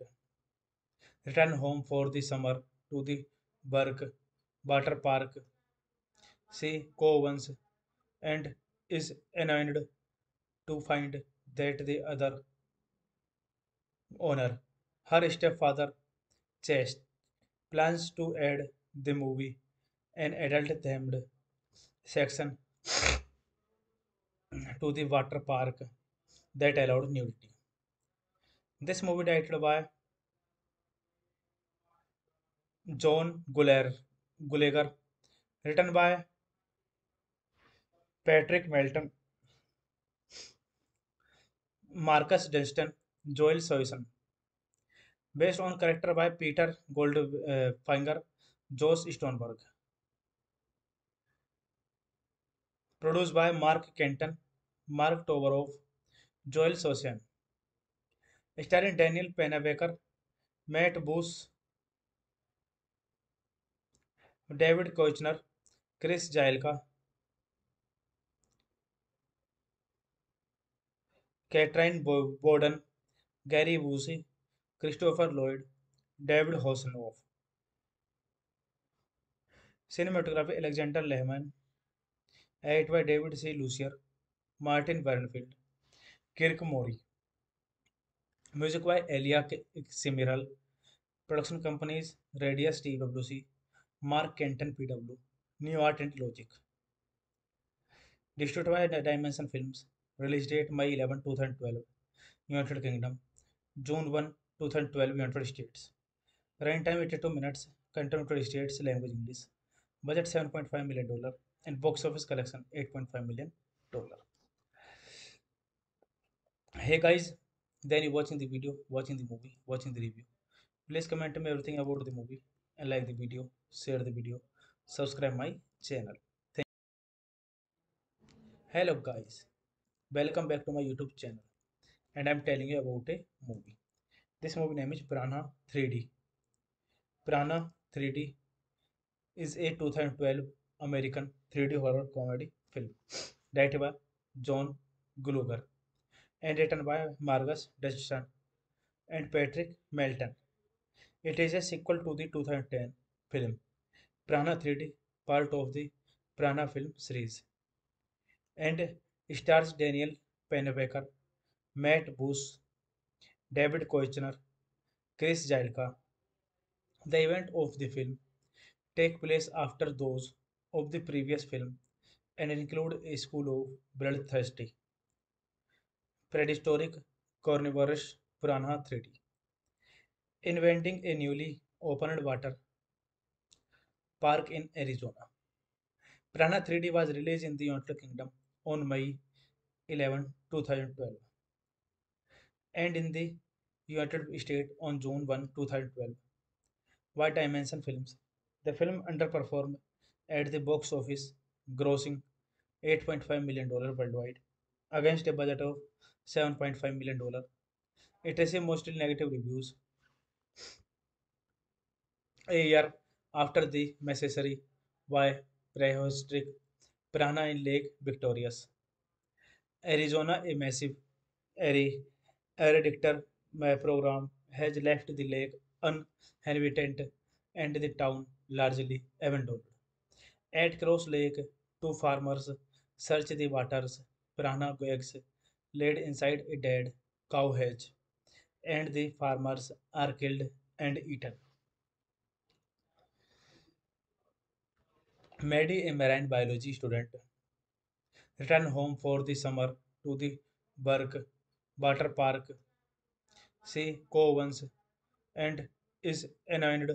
returns home for the summer to the Burke Water Park. She co-owns and is annoyed to find that the other owner, her stepfather, Chase, plans to add the movie an adult-themed section to the water park that allowed nudity. This movie directed by John Gulager, written by Patrick Melton, Marcus Dunstan, Joel Soyson, based on character by Peter Goldfinger, Josh Stoneberg, produced by Mark Kenton, Mark Tovarov, Joel Sosian, starring Daniel Pennebaker, Matt Booth, David Koechner, Chris Jailka, Katrin Bowden, Gary Busey, Christopher Lloyd, David Hasselhoff. Cinematography Alexander Lehman, edited by David C. Lucier, Martin Bernfield, Kirk Mori. Music by Elia Simiral. Production companies Radius TWC, Mark Kenton PW, New Art and Logic. Distributed by Dimension Films. Release date May 11, 2012. United Kingdom. June 1, 2012. United States. Runtime 82 minutes. Content United States language English. Budget $7.5 million and box office collection $8.5 million. Hey guys, then you watching the video, watching the movie, watching the review. Please comment me everything about the movie and like the video, share the video, subscribe my channel. Thank Hello guys, welcome back to my YouTube channel, and I'm telling you about a movie. This movie name is Prana 3D. Prana 3D is a 2012 American 3D horror comedy film directed by John Gluger and written by Marcus Dodgson and Patrick Melton. It is a sequel to the 2010 film Prana 3D, part of the Prana film series, and stars Daniel Pennebaker, Matt Booth, David Koechner, Chris Jilka. The event of the film take place after those of the previous film and include a school of bloodthirsty, prehistoric carnivorous piranha 3D, inventing a newly opened water park in Arizona. Piranha 3D was released in the United Kingdom on May 11, 2012, and in the United States on June 1, 2012. By Dimension Films, the film underperformed at the box office, grossing $8.5 million worldwide against a budget of $7.5 million. It received mostly negative reviews a year after the massacre by prehistoric piranha in Lake Victoria's, Arizona. A massive aerodictor program has left the lake uninhabited and the town largely abandoned. At Cross Lake, two farmers search the waters. Piranha eggs laid inside a dead cow hedge, and the farmers are killed and eaten. Maddie, a marine biology student, returned home for the summer to the Burke Water Park. She co-owns and is annoyed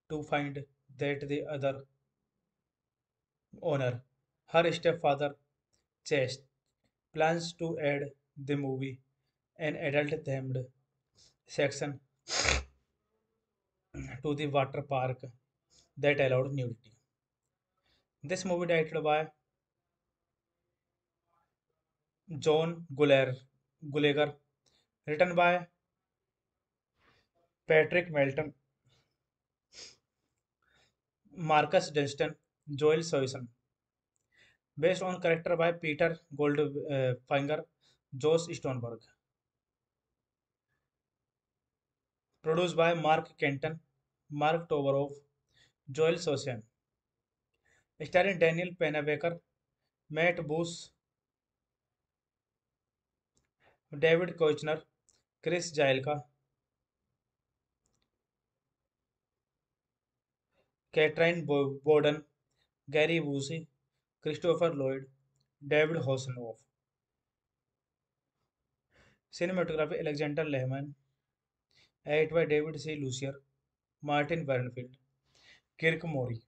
to find that the other owner, her stepfather, Chase, plans to add the movie an adult-themed section to the water park that allowed nudity. This movie directed by John Gulager, written by Patrick Melton, Marcus Dunstan, Joel Soyson, based on character by Peter Goldfinger, Josh Stoneberg, produced by Mark Kenton, Mark Tovarov, Joel Sosian, starring Daniel Pennebaker, Matt Booth, David Koechner, Chris Jailka, Bowden, Gary Busey, Christopher Lloyd, David Hasselhoff. Cinematography Alexander Lehman, edited by David C. Lucier, Martin Wernfield, Kirk Mori.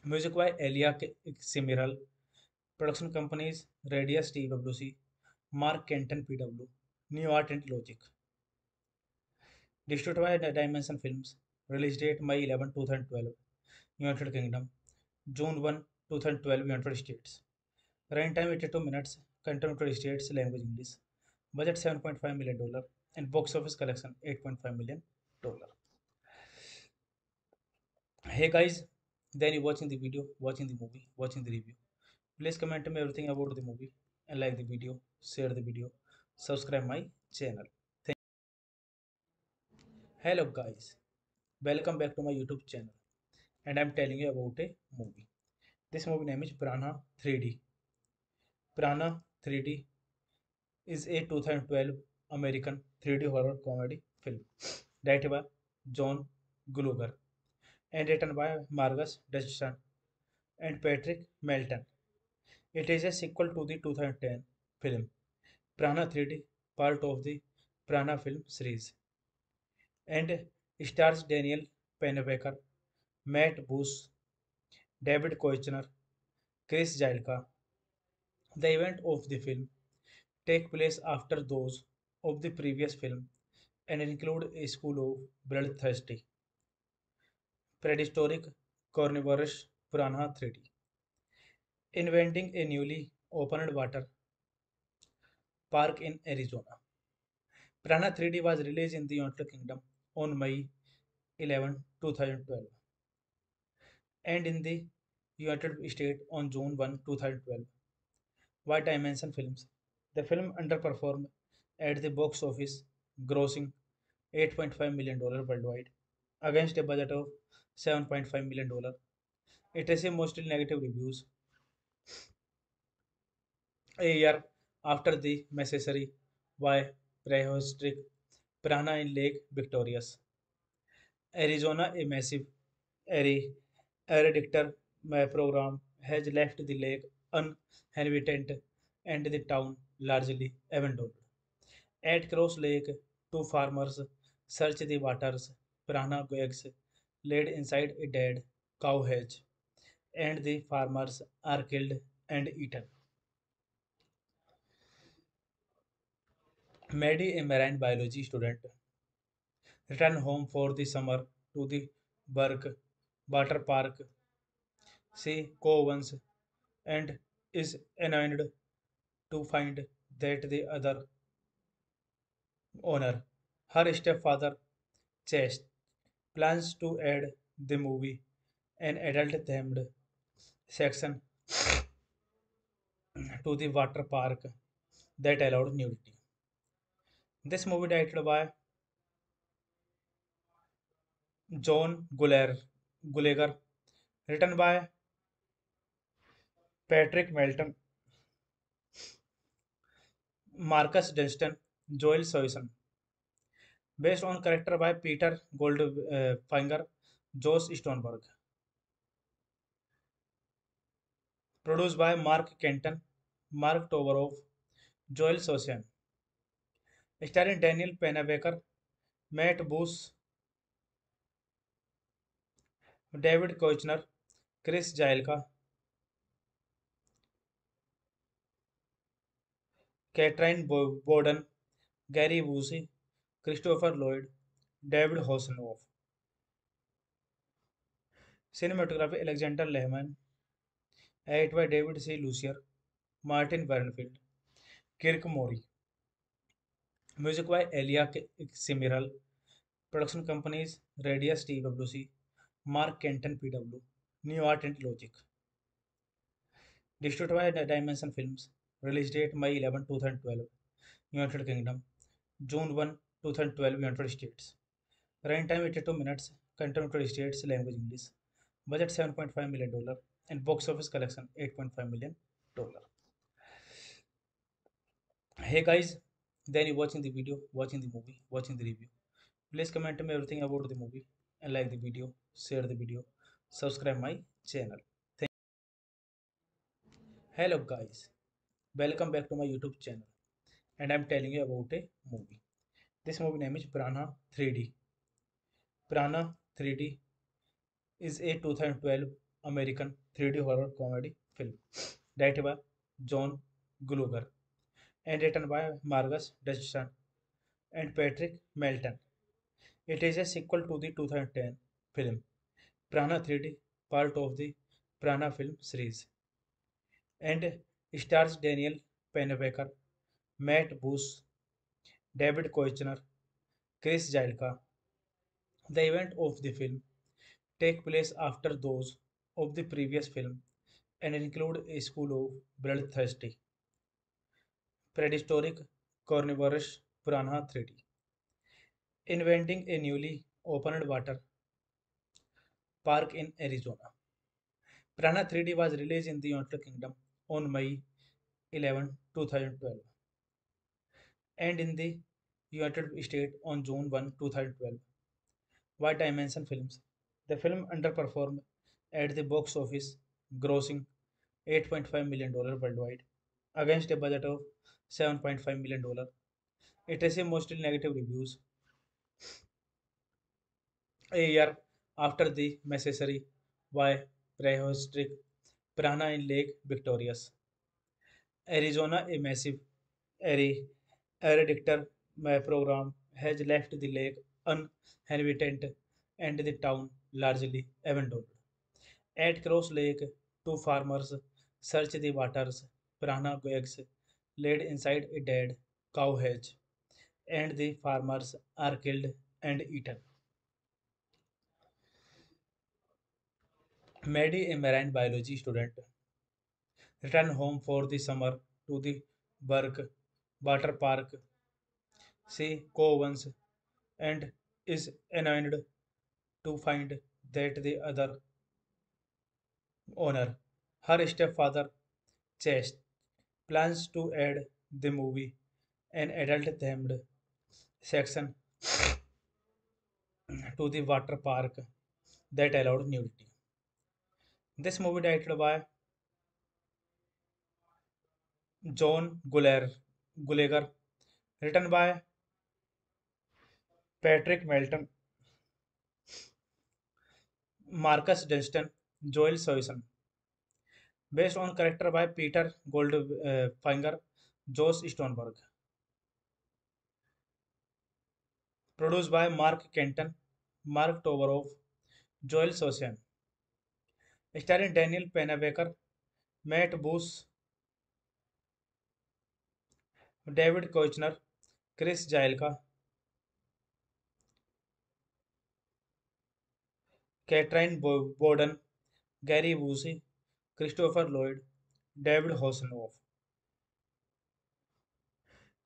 Music by Elia Simiral. Production companies Radius TWC, Mark Kenton PW, New Art and Logic. Distributed by Dimension Films. Release date May 11, 2012. United Kingdom. June 1, 2012. United States. Runtime 82 minutes. Content United States. Language English. Budget $7.5 million. And box office collection $8.5 million. Hey guys, then you watching the video, watching the movie, watching the review. Please comment me everything about the movie and like the video, share the video, subscribe my channel. Hello guys, welcome back to my YouTube channel, and I'm telling you about a movie. This movie name is Piranha 3D. Piranha 3D is a 2012 American 3D horror comedy film directed by John Gluger and written by Marcus Dustin and Patrick Melton. It is a sequel to the 2010 film Piranha 3D, part of the Piranha film series, and stars Daniel Pennebaker, Matt Booth, David Koechner, Chris Jailka. The event of the film take place after those of the previous film and include a school of bloodthirsty, prehistoric carnivorous piranha 3D, inventing a newly opened water park in Arizona. Piranha 3D was released in the United Kingdom on May 11, 2012, and in the United States on June 1, 2012. By Dimension Films, the film underperformed at the box office, grossing $8.5 million worldwide against a budget of $7.5 million. It received mostly negative reviews a year after the massacre by prehistoric piranha in Lake Victoria's, Arizona. A massive aerodictor program has left the lake uninhabited and the town largely abandoned. At Cross Lake, two farmers search the waters. Piranha eggs laid inside a dead cow hatch, and the farmers are killed and eaten. Maddie, a marine biology student, returns home for the summer to the Burke Water Park. She co-owns and is annoyed to find that the other owner, her stepfather, Chase, plans to add the movie an adult-themed section to the water park that allowed nudity. This movie directed by John Gulager, written by Patrick Melton, Marcus Dunstan, Joel Soyson, based on character by Peter Goldfinger, Josh Stoneberg, produced by Mark Kenton, Mark Tovarov, Joel Sosian, starring Daniel Pennebaker, Matt Booth, David Koechner, Chris Jailka, Bowden, Gary Busey, Christopher Lloyd, David Hasselhoff. Cinematography Alexander Lehman, edited by David C. Lucier, Martin Bernfield, Kirk Mori. Music by Elia Simiral. Production companies Radius TWC, Mark Kenton PW, New Art and Logic. Distributed by Dimension Films. Release date May 11, 2012. United Kingdom. June 1, 2012. United States. Runtime 82 minutes. Content United States. Language English. Budget $7.5 million. And box office collection $8.5 million. Hey guys, then you watching the video, watching the movie, watching the review. Please comment me everything about the movie and like the video, share the video, subscribe my channel. Thank Hello guys, welcome back to my YouTube channel, and I'm telling you about a movie. This movie name is Piranha 3D. Piranha 3D is a 2012 American 3D horror comedy film directed by John Gluger and written by Marcus Dodgson and Patrick Melton. It is a sequel to the 2010 film Piranha 3D, part of the Piranha film series, and stars Daniel Pennebaker, Matt Booth, David Koechner, Chris Jailka. The event of the film take place after those of the previous film and include a school of bloodthirsty, prehistoric carnivorous piranha 3D, inventing a newly opened water park in Arizona. Piranha 3D was released in the United Kingdom on May 11, 2012, and in the United States on June 1, 2012 by Dimension Films. The film underperformed at the box office, grossing $8.5 million worldwide against a budget of $7.5 million. It received mostly negative reviews a year after the massacre by prehistoric piranha in Lake Victoria's, Arizona. A massive aerodictor program has left the lake uninhabited and the town largely abandoned. At Cross Lake, two farmers search the waters. Piranha eggs laid inside a dead cow hatch, and the farmers are killed and eaten. Maddie, a marine biology student, returned home for the summer to the Burke Water Park. She co-owns and is annoyed to find that the other owner, her stepfather, Chase, plans to add the movie an adult-themed section to the water park that allowed nudity. This movie directed by John Gulager, written by Patrick Melton, Marcus Dunstan, Joel Soyson, based on character by Peter Goldfinger, Josh Stoneberg, produced by Mark Kenton, Mark Tovarov, Joel Sosian, starring Daniel Pennebaker, Matt Booth, David Koechner, Chris Jailka, Bowden, Gary Busey, Christopher Lloyd, David Hasselhoff.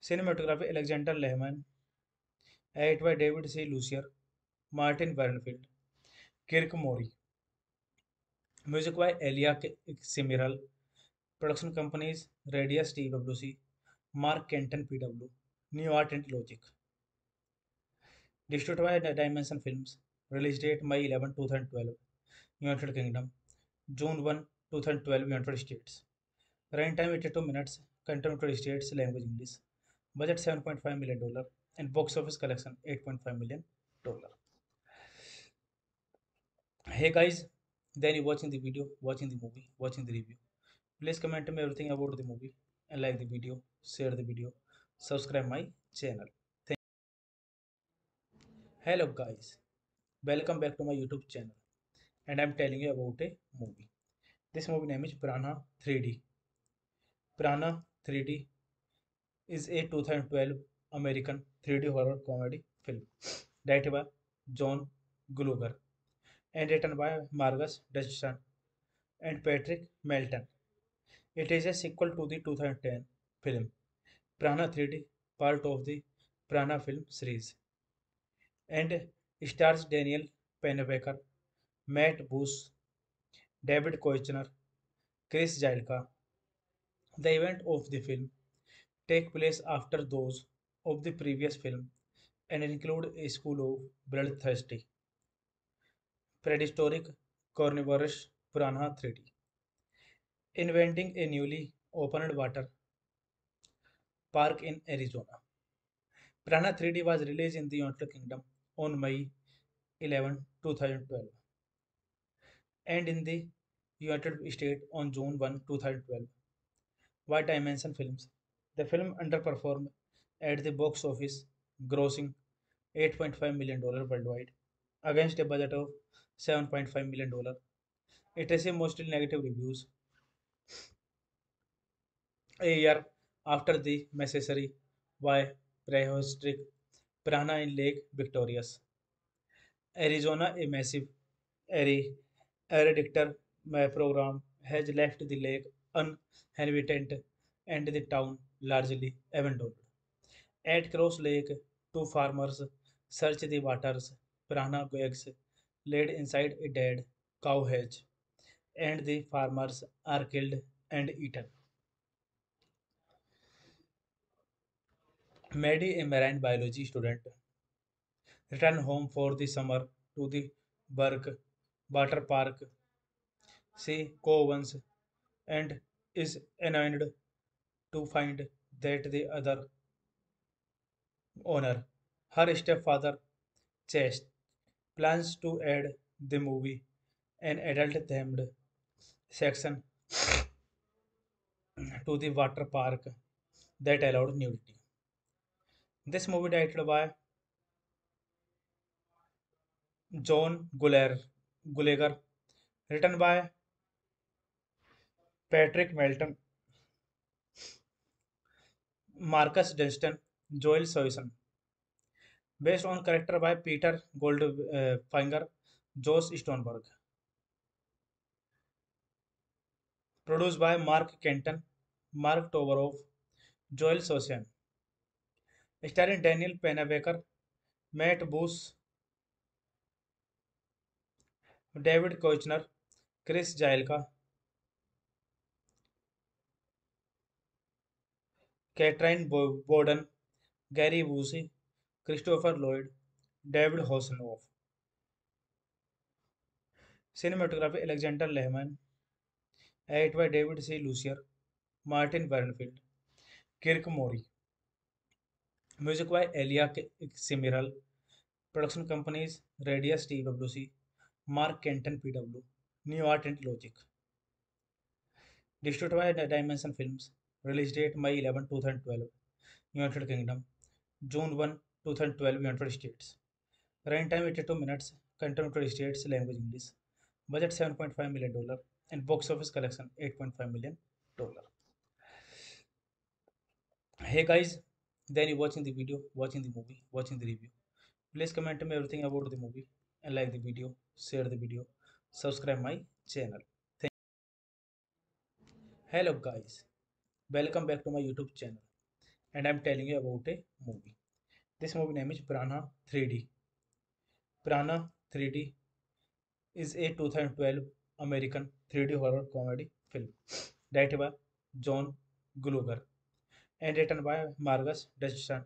Cinematography Alexander Lehman, edited by David C. Lucier, Martin Wernfield, Kirk Mori. Music by Elia Simiral. Production companies Radius TWC, Mark Kenton PW, New Art and Logic. Distributed by Dimension Films. Release date May 11, 2012. United Kingdom. June 1, 2012. United States. Runtime 82 minutes. Content United States. Language English. Budget $7.5 million. And box office collection $8.5 million. Hey guys, then you watching the video, watching the movie, watching the review. Please comment me everything about the movie and like the video, share the video, subscribe my channel. Hello guys, welcome back to my YouTube channel, and I'm telling you about a movie. This movie name is Prana 3D. Prana 3D is a 2012 American 3D horror comedy film directed by John Gluger and written by Marcus Dustin and Patrick Melton. It is a sequel to the 2010 film Prana 3D, part of the Prana film series, and stars Daniel Pennebaker, Matt Booth, David Koechner, Chris Jailka. The event of the film take place after those of the previous film and include a school of bloodthirsty, prehistoric carnivorous piranha 3D, inventing a newly opened water park in Arizona. Piranha 3D was released in the United Kingdom on May 11, 2012, and in the United States on June 1, 2012. By Dimension Films. The film underperformed at the box office, grossing $8.5 million worldwide against a budget of $7.5 million. It received mostly negative reviews a year after the massacre by prehistoric piranha in Lake Victoria's, Arizona. A massive aerodictor program has left the lake uninhabited and the town largely abandoned. At Cross Lake, two farmers search the waters. Piranha eggs laid inside a dead cow hedge, and the farmers are killed and eaten. Maddie, a marine biology student, returns home for the summer to the Burke Water Park. She co-owns and is annoyed to find that the other owner, her stepfather, Chase, plans to add the movie an adult-themed section to the water park that allowed nudity. This movie directed by Gulager, written by Patrick Melton, Marcus Dunstan, Joel Soyson, based on character by Peter Goldfinger, Josh Stoneberg, produced by Mark Kenton, Mark Tovarov, Joel Sosian, starring Daniel Pennebaker, Matt Booth, David Koechner, Chris Jailka, Bowden, Gary Busey, Christopher Lloyd, David Hasselhoff. Cinematography Alexander Lehman, edited by David C. Lucier, Martin Wernfield, Kirk Mori. Music by Elia Simiral. Production companies Radius TWC, Mark Kenton PW, New Art and Logic. Distributed by Dimension Films. Release date May 11, 2012. United Kingdom. June 1, 2012. United States. Runtime 82 minutes. Content United States. Language English. Budget $7.5 million. And box office collection $8.5 million. Hey guys, then you watching the video, watching the movie, watching the review. Please comment me everything about the movie and like the video, share the video, subscribe my channel. Hello guys, welcome back to my YouTube channel, and I'm telling you about a movie. This movie name is Prana 3D. Prana 3D is a 2012 American 3D horror comedy film directed by John Gluger and written by Marcus Dodgson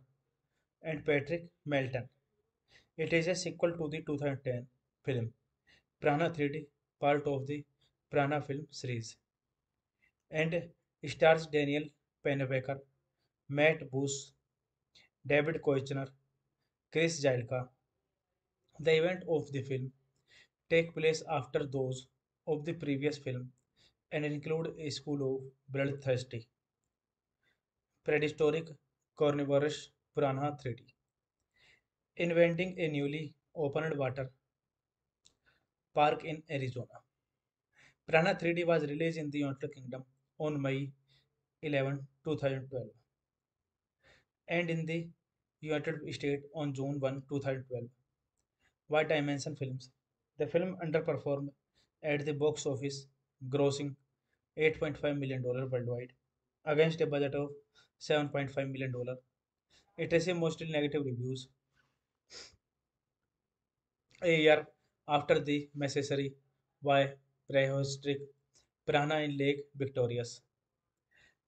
and Patrick Melton. It is a sequel to the 2010 film Prana 3D, part of the Prana film series, and stars Daniel Pennebaker, Matt Booth, David Koechner, Chris Jilka. The event of the film take place after those of the previous film and include a school of bloodthirsty, prehistoric carnivorous piranha 3D, inventing a newly opened water park in Arizona. Piranha 3D was released in the United Kingdom on May 11, 2012, and in the United States on June 1, 2012 by Dimension Films. The film underperformed at the box office, grossing $8.5 million worldwide against a budget of $7.5 million. It received mostly negative reviews a year after the massacre by prehistoric piranha in Lake Victoria's,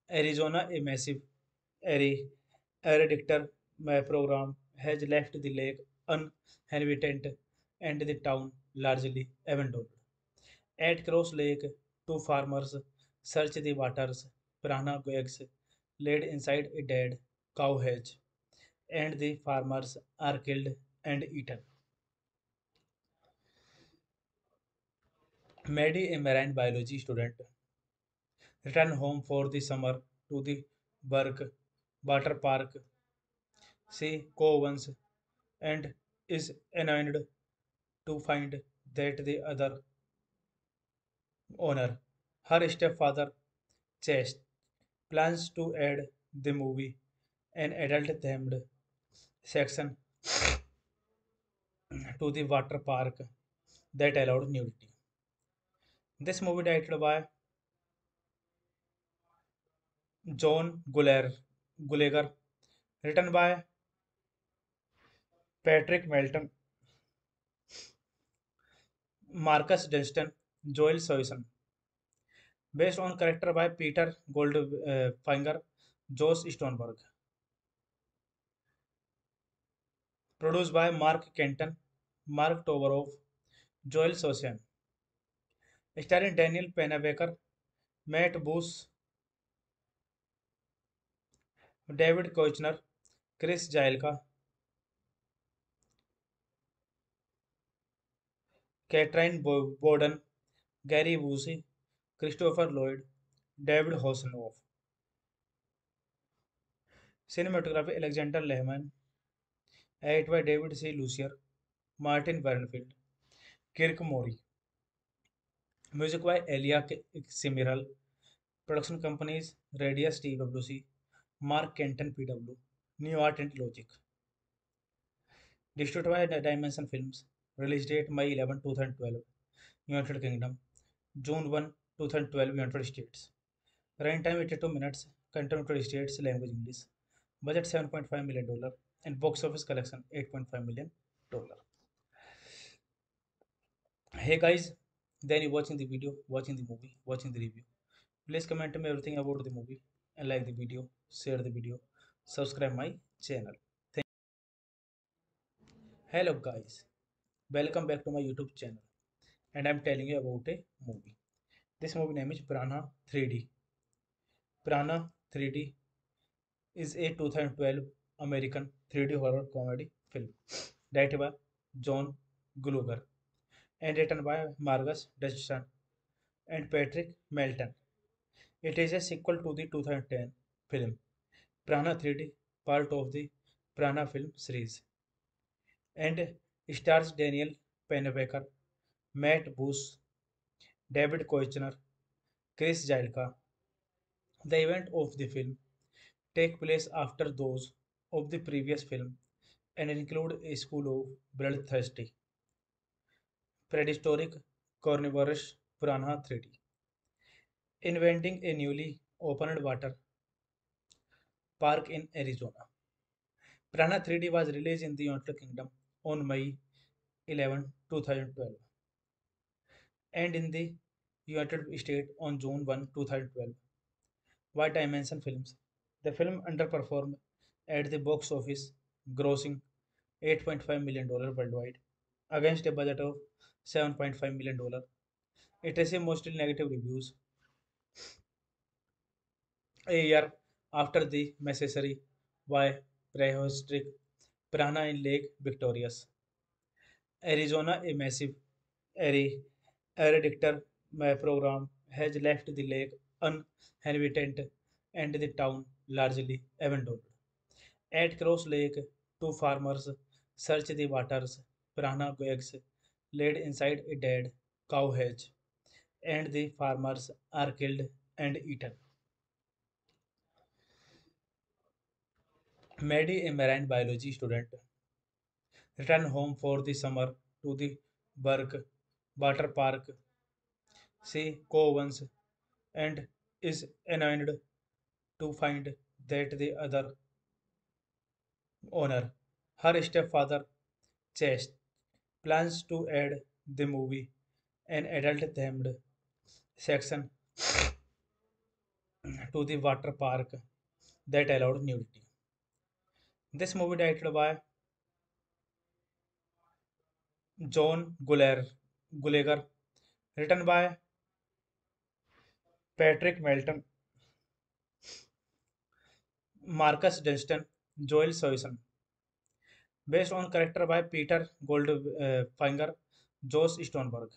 Arizona. A massive aerodictor program has left the lake uninhabited and the town largely abandoned. At Cross Lake, two farmers search the waters. Piranha eggs laid inside a dead cow hatch, and the farmers are killed and eaten. Maddie, a marine biology student, returned home for the summer to the Burke Water Park. She co-owns and is annoyed to find that the other owner, her stepfather, Chest, plans to add the movie an adult themed section to the water park that allowed nudity. This movie directed by John Gulager, written by Patrick Melton, Marcus Dunstan, Joel Soyson, based on character by Peter Goldfinger, Josh Stoneberg, produced by Mark Kenton, Mark Tovarov, Joel Sosian, starring Daniel Pennebaker, Matt Booth, David Koechner, Chris Jailka, Katrin Bowden, Gary Busey, Christopher Lloyd, David Hasselhoff. Cinematography Alexander Lehman, edited by David C. Lucier, Martin Bernfield, Kirk Mori. Music by Elia Simiral. Production companies Radius TWC, Mark Kenton PW, New Art and Logic. Distributed by Dimension Films. Release date May 11, 2012. United Kingdom. June 1, 2012. United States. Runtime 82 minutes. Content United States. Language English. Budget $7.5 million. And box office collection $8.5 million. Hey guys, then you watching the video, watching the movie, watching the review. Please comment me everything about the movie and like the video, share the video, subscribe my channel. Hello guys, welcome back to my YouTube channel, and I'm telling you about a movie. This movie name is Prana 3D. Prana 3D is a 2012 American 3D horror comedy film directed by John Gluger and written by Marcus Dodgson and Patrick Melton. It is a sequel to the 2010 film Prana 3D, part of the Prana film series, and stars Daniel Pennebaker, Matt Booth, David Koechner, Chris Jilka. The event of the film take place after those of the previous film and include a school of bloodthirsty, prehistoric carnivorous piranha 3D, inventing a newly opened water park in Arizona. Piranha 3D was released in the United Kingdom on May 11, 2012, and in the United States on June 1, 2012. By Dimension Films, the film underperformed at the box office, grossing $8.5 million worldwide against a budget of $7.5 million. It received mostly negative reviews a year after the massacre by prehistoric piranha in Lake Victoria's, Arizona. A massive aerodictor program has left the lake uninhabited and the town largely abandoned. At Cross Lake, two farmers search the waters. Piranha eggs laid inside a dead cow hedge, and the farmers are killed and eaten. Maddie, a marine biology student, returns home for the summer to the Burke Water Park. She co-owns and is annoyed to find that the other owner, her stepfather, Chase, plans to add the movie an adult-themed section to the water park that allowed nudity. This movie directed by John Gulager, written by Patrick Melton, Marcus Dunstan, Joel Soyson, based on character by Peter Goldfinger, Josh Stoneberg,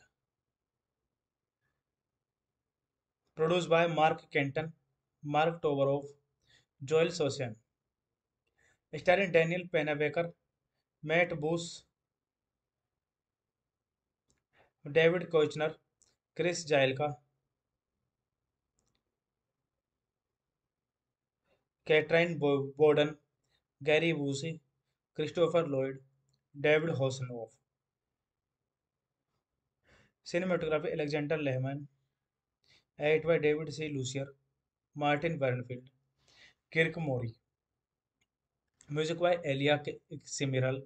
produced by Mark Kenton, Mark Tovarov, Joel Sosian, starring Daniel Pennebaker, Matt Booth, David Koechner, Chris Jailka, Bowden, Gary Busey, Christopher Lloyd, David Hasselhoff. Cinematography Alexander Lehman, edited by David C. Lucier, Martin Wernfield, Kirk Mori. Music by Elia Simiral.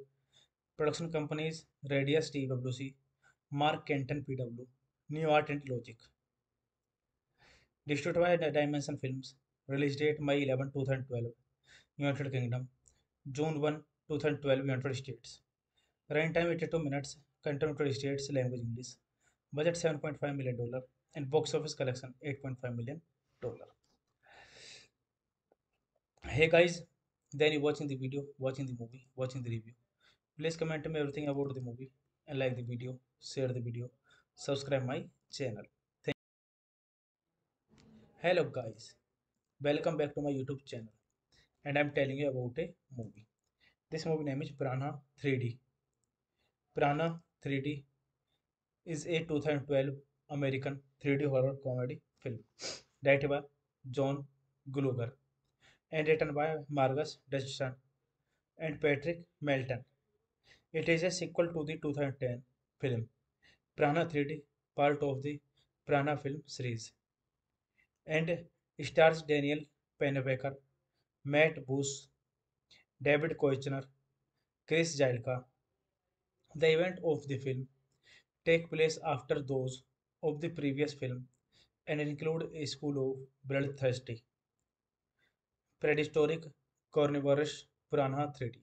Production companies Radius TWC, Mark Kenton PW, New Art and Logic. Distributed by Dimension Films. Release date May 11, 2012. United Kingdom. June 1, 2012. United States. Runtime 82 minutes. Content United States language English. Budget $7.5 million and box office collection $8.5 million. Hey guys, then you watching the video, watching the movie, watching the review. Please comment me everything about the movie and like the video, share the video, subscribe my channel. Hello guys, welcome back to my YouTube channel and I'm telling you about a movie. This movie name is Piranha 3D. Piranha 3D is a 2012 American 3D horror comedy film directed by John Gluger and written by Marcus Dodgson and Patrick Melton. It is a sequel to the 2010 film Prana 3D, part of the Prana film series, and stars Daniel Pennebaker, Matt Booth, David Koechner, Chris Jilka. The event of the film take place after those of the previous film and include a school of bloodthirsty, prehistoric carnivorous piranha 3D,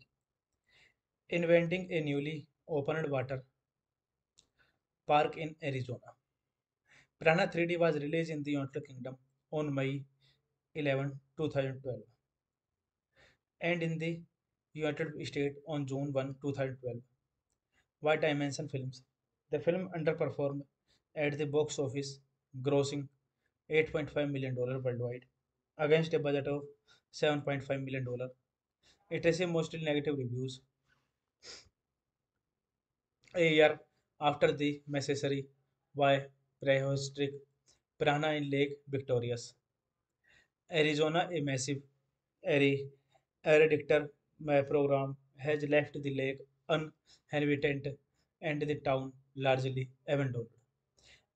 inventing a newly opened water park in Arizona. Piranha 3D was released in the United Kingdom on May 11, 2012, and in the United States on June 1, 2012. Why Dimension Films? The film underperformed at the box office, grossing $8.5 million worldwide against a budget of $7.5 million. It received mostly negative reviews. A year after the massacre by prehistoric piranha in Lake Victorious, Arizona, a massive aerodictor program has left the lake uninhabited and the town largely abandoned.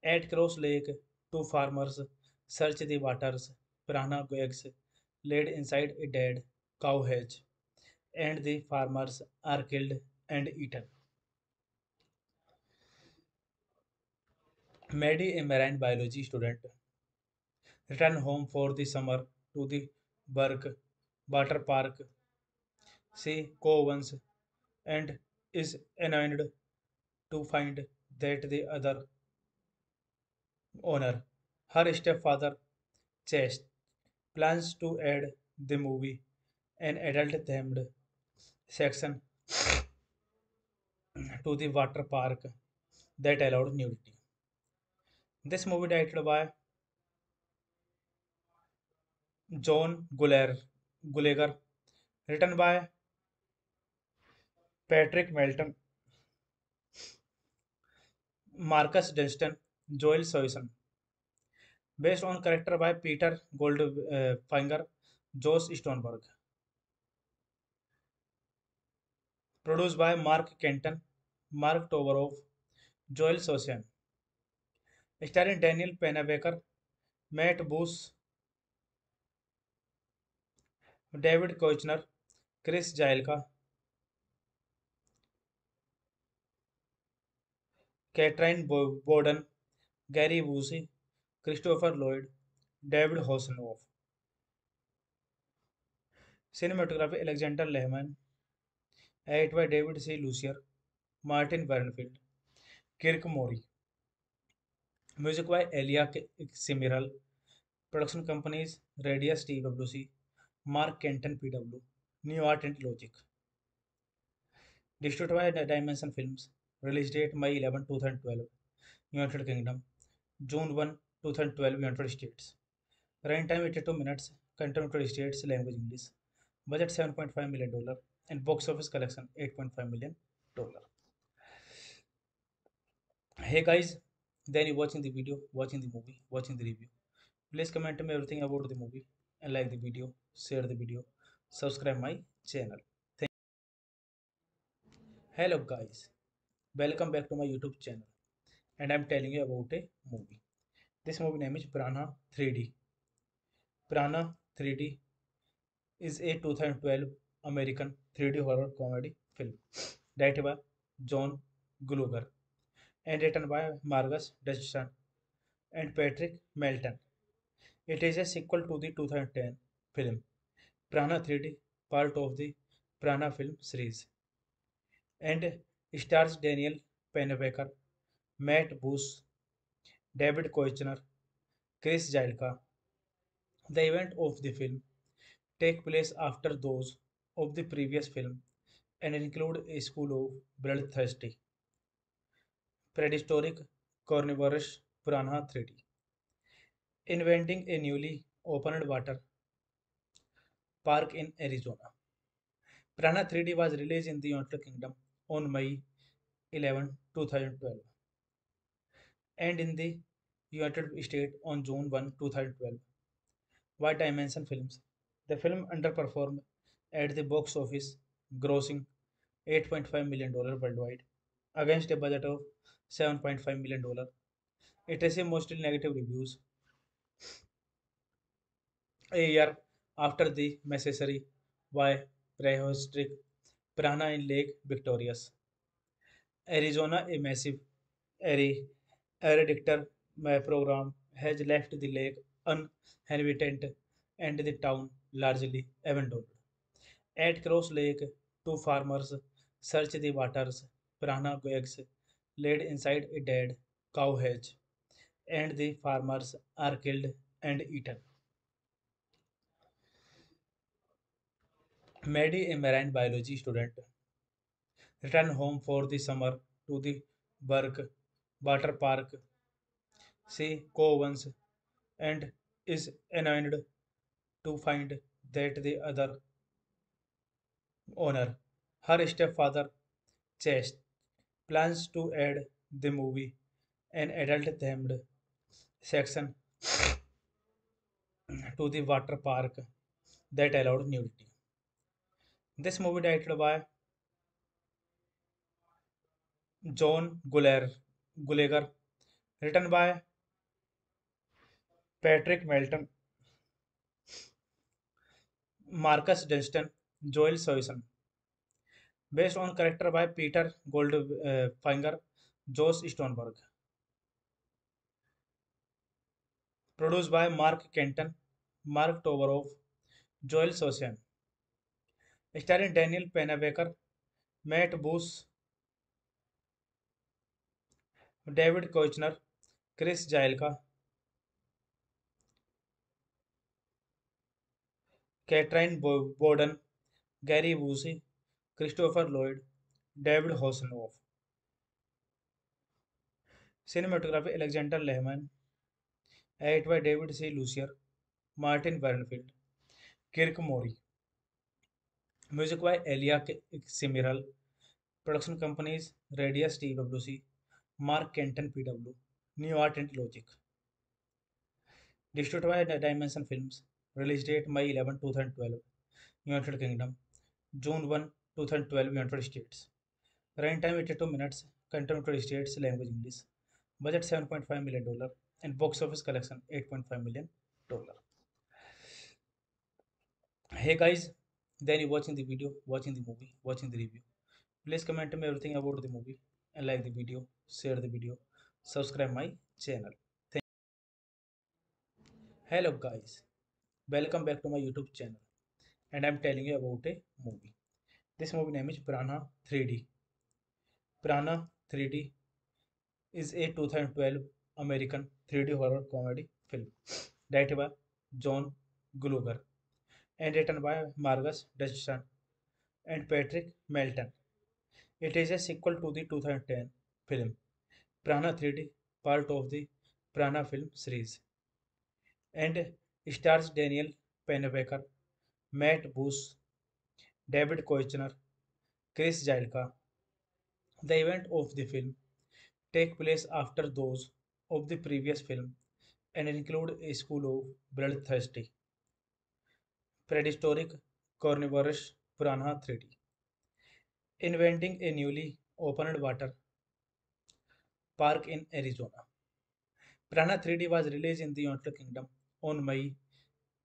At Cross Lake, two farmers search the waters. Piranha eggs laid inside a dead cow hedge, and the farmers are killed and eaten. Maddie, a marine biology student, returned home for the summer to the Burke Water Park. She co-owns and is annoyed to find that the other owner, her stepfather, Chase, plans to add the movie an adult themed section to the water park that allowed nudity. This movie directed by John Gulager, written by Patrick Melton, Marcus Dunstan, Joel Soyson, based on character by Peter Goldfinger, Josh Stoneberg, produced by Mark Kenton, Mark Tovarov, Joel Sosian, starring Daniel Pennebaker, Matt Booth, David Koechner, Chris Jailka, Bowden, Gary Busey, Christopher Lloyd, David Hasselhoff. Cinematography Alexander Lehman, edited by David C. Lucier, Martin Bernfield, Kirk Mori. Music by Elia Simiral. Production companies Radius TWC, Mark Kenton PW, New Art and Logic. Distributed by Dimension Films. Release date May 11, 2012. United Kingdom. June 1, 2012. United States. Runtime 82 minutes. Content United States. Language English. Budget $7.5 million. And box office collection $8.5 million. Hey guys, then you watching the video, watching the movie, watching the review. Please comment me everything about the movie and like the video, share the video, subscribe my channel. Hello guys, welcome back to my YouTube channel, and I'm telling you about a movie. This movie name is Piranha 3D. Piranha 3D is a 2012 American 3D horror comedy film directed by John Gluger and written by Marcus Dodgson and Patrick Melton. It is a sequel to the 2010 film Piranha 3D, part of the Piranha film series, and stars Daniel Pennebaker, Matt Booth, David Koechner, Chris Jailka. The event of the film take place after those of the previous film and include a school of bloodthirsty, prehistoric carnivorous piranha 3D, inventing a newly opened water park in Arizona. Piranha 3D was released in the United Kingdom on May 11, 2012, and in the United States on June 1, 2012. Why Dimension Films? The film underperformed at the box office, grossing $8.5 million worldwide against a budget of $7.5 million. It received mostly negative reviews. A year after the massacre by prehistoric piranha in Lake Victorious, Arizona, a massive aerodictor program has left the lake uninhabited and the town largely abandoned. At Cross Lake, two farmers search the waters. Piranha eggs laid inside a dead cow hedge, and the farmers are killed and eaten. Maddie, a marine biology student, returned home for the summer to the Burke water park. She co-owns and is annoyed to find that the other owner, her stepfather, Chest, plans to add the movie an adult-themed section to the water park that allowed nudity. This movie directed by John Gulager, written by Patrick Melton, Marcus Dunstan, Joel Soyson, based on character by Peter Goldfinger, Josh Stoneberg, produced by Mark Kenton, Mark Tovarov, Joel Sosian, starring Daniel Pennebaker, Matt Booth, David Koechner, Chris Jailka, Katrin Bowden, Gary Busey, Christopher Lloyd, David Hasselhoff. Cinematography Alexander Lehman, edited by David C. Lucier, Martin Bernfield, Kirk Mori. Music by Elia Simiral. Production companies Radius TWC, Mark Kenton PW, New Art and Logic. Distributed by Dimension Films. Release date May 11, 2012. United Kingdom. June 1, 2012. United States. Running time 82 minutes. Content United States. Language English. Budget $7.5 million. And box office collection $8.5 million. Hey guys, then you watching the video, watching the movie, watching the review. Please comment me everything about the movie and like the video, share the video, subscribe my channel. Hello guys, welcome back to my YouTube channel, and I'm telling you about a movie. This movie name is Prana 3D. Prana 3D is a 2012 American 3D horror comedy film directed by John Gluger and written by Marcus Dustin and Patrick Melton. It is a sequel to the 2010 film Prana 3D, part of the Prana film series, and stars Daniel Pennebaker, Matt Booth, David Koechner, Chris Jailka. The event of the film take place after those of the previous film and include a school of bloodthirsty, prehistoric carnivorous piranha 3D, inventing a newly opened water park in Arizona. Piranha 3D was released in the United Kingdom on May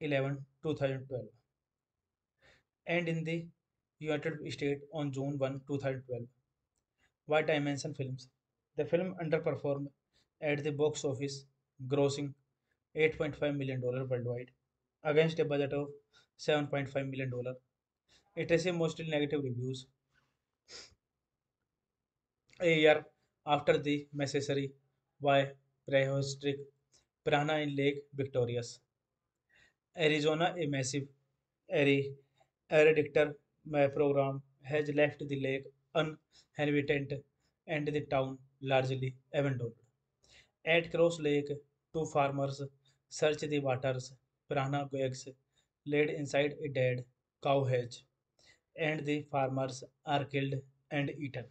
11, 2012, and in the United States on June 1, 2012. By Dimension Films. The film underperformed at the box office, grossing $8.5 million worldwide against a budget of $7.5 million. It received mostly negative reviews a year after the massacre by prehistoric piranha in Lake Victoria's, Arizona. A massive aerodictor program has left the lake uninhabited and the town largely abandoned. At Cross Lake, two farmers search the waters. Piranha eggs laid inside a dead cow hatch, and the farmers are killed and eaten.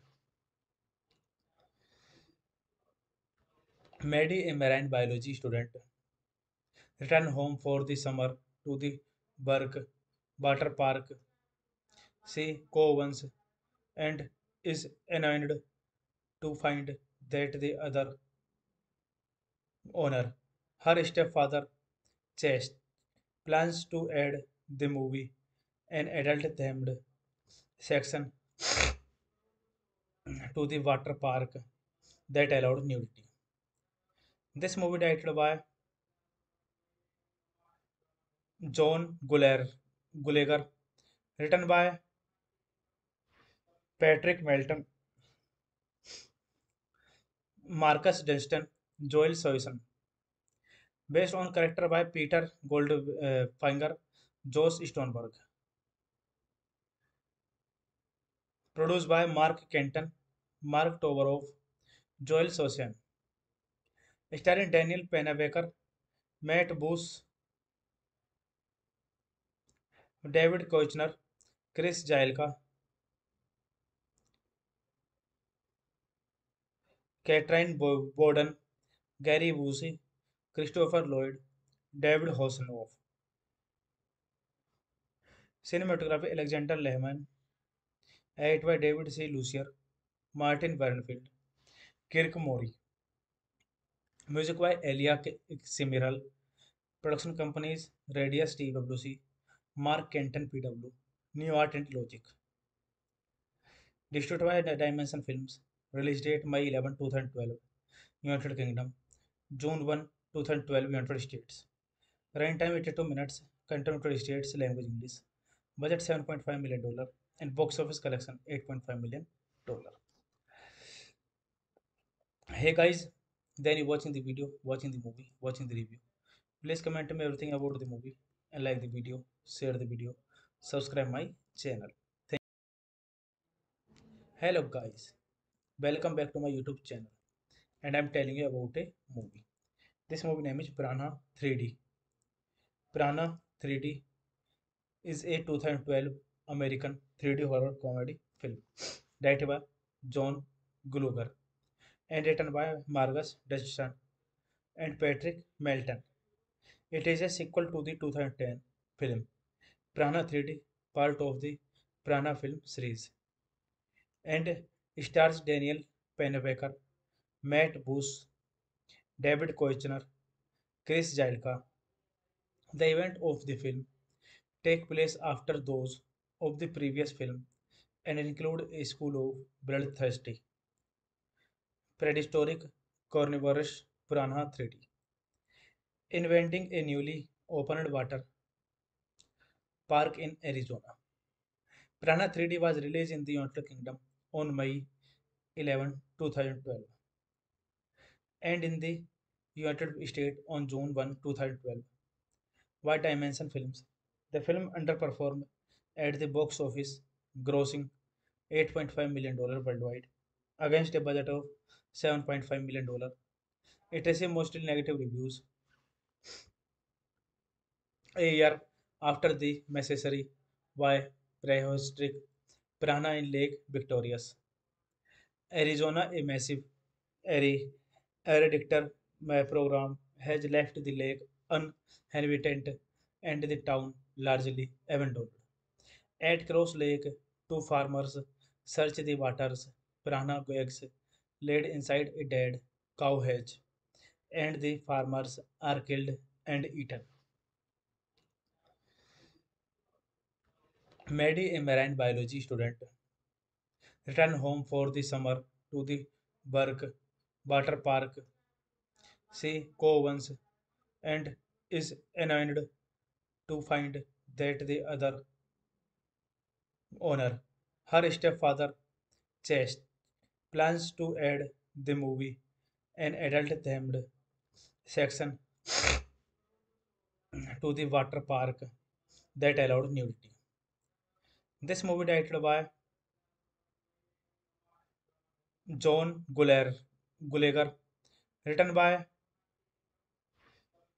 Maddie, a marine biology student, returned home for the summer to the Burke water park. She co-owns and is annoyed to find that the other owner, her stepfather, Chest, plans to add the movie an adult-themed section to the water park that allowed nudity. This movie directed by Gulager, written by Patrick Melton, Marcus Dunstan, Joel Soyson, based on character by Peter Goldfinger, Josh Stoneberg, Produced by Mark Kenton, Mark Tovarov, Joel Sosian. Starring Daniel Pennebaker, Matt Booth, David Koechner, Chris Jailka, Katrin Bowden, Gary Busey, Christopher Lloyd, David Hasselhoff. Cinematography Alexander Lehman, edited by David C. Lucier, Martin Wernfield, Kirk Mori. Music by Elia Simiral. Production companies Radius TWC, Mark Kenton PW, New Art and Logic. Distributed by Dimension Films. Release date May 11, 2012. United Kingdom. June 1, 2012. United States. Runtime 82 minutes. Content United States. Language English. Budget $7.5 million. And box office collection $8.5 million. Hey guys, then you watching the video, watching the movie, watching the review. Please comment me everything about the movie and like the video, share the video, subscribe my channel. Hello guys, welcome back to my YouTube channel, and I'm telling you about a movie. This movie name is Prana 3D. Prana 3D is a 2012 American 3D horror comedy film directed by John Gluger and written by Marcus Dodgson and Patrick Melton. It is a sequel to the 2010 film Prana 3D, part of the Prana film series, and stars Daniel Pennebaker, Matt Booth, David Koechner, Chris Jailka. The event of the film take place after those of the previous film and include a school of bloodthirsty, prehistoric carnivorous piranha 3D, inventing a newly opened water park in Arizona. Piranha 3D was released in the United Kingdom on May 11, 2012, and in the United States on June 1, 2012 by Dimension Films. The film underperformed at the box office, grossing $8.5 million worldwide against a budget of $7.5 million. It received mostly negative reviews a year after the massacre by prehistoric piranha in Lake Victoria's, Arizona. A massive aerodictor program has left the lake uninhabited and the town largely abandoned. At Cross Lake, two farmers search the waters. Piranha eggs laid inside a dead cow hatch, and the farmers are killed and eaten. Maddie, a marine biology student, returns home for the summer to the Burke Water Park. She co-owns and is annoyed to find that the other owner, her stepfather, Chest, plans to add the movie an adult themed section to the water park that allowed nudity. This movie directed by John Gulager, written by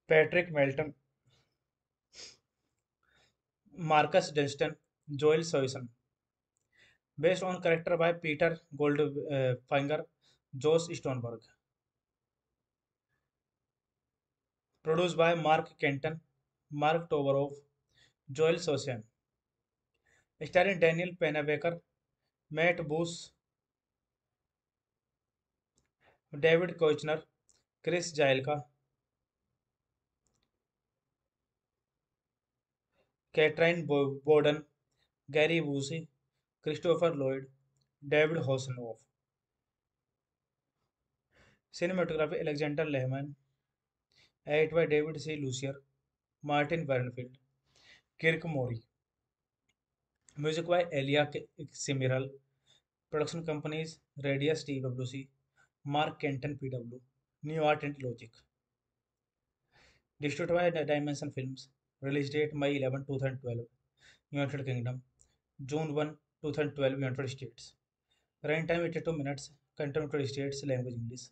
Patrick Melton, Marcus Dunstan, Joel Soyson, based on character by Peter Goldfinger, Josh Stoneberg, produced by Mark Kenton, Mark Tovarov, Joel Sosian, starring Daniel Pennebaker, Matt Booth, David Koechner, Chris Jailka, Katrin Bowden, Gary Busey, Christopher Lloyd, David Hasselhoff. Cinematography Alexander Lehman, edited by David C. Lucier, Martin Wernfield, Kirk Mori. Music by Elia Simiral. Production companies Radius TWC, Mark Kenton PW, New Art and Logic. Distributed by Dimension Films. Release date May 11, 2012. United Kingdom. June 2012 United States. Running time 82 minutes. Country United States. Language English.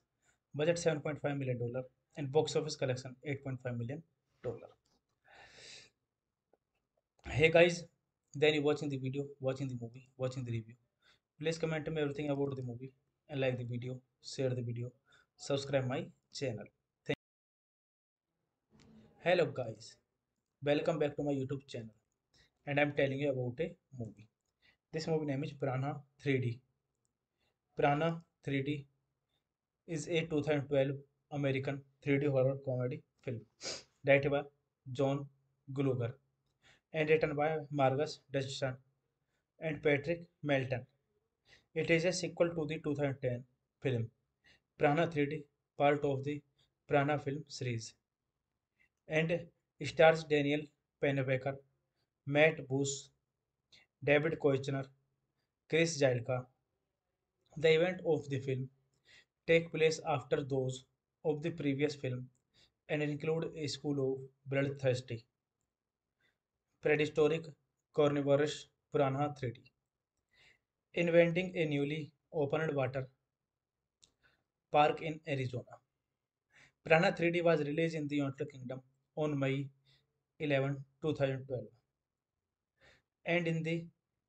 Budget $7.5 million and box office collection $8.5 million. Hey guys, then you watching the video, watching the movie, watching the review. Please comment me everything about the movie and like the video, share the video, subscribe my channel. Hello guys, welcome back to my YouTube channel and I'm telling you about a movie. This movie name is Piranha 3D. Piranha 3D is a 2012 American 3D horror comedy film directed by John Gluger and written by Marcus Dustin and Patrick Melton. It is a sequel to the 2010 film Piranha 3D, part of the Piranha film series, and stars Daniel Pennebaker, Matt Booth, David Koechner, Chris Jilka. The event of the film take place after those of the previous film and include a school of bloodthirsty, prehistoric carnivorous piranha 3D, inventing a newly opened water park in Arizona. Piranha 3D was released in the United Kingdom on May 11, 2012, and in the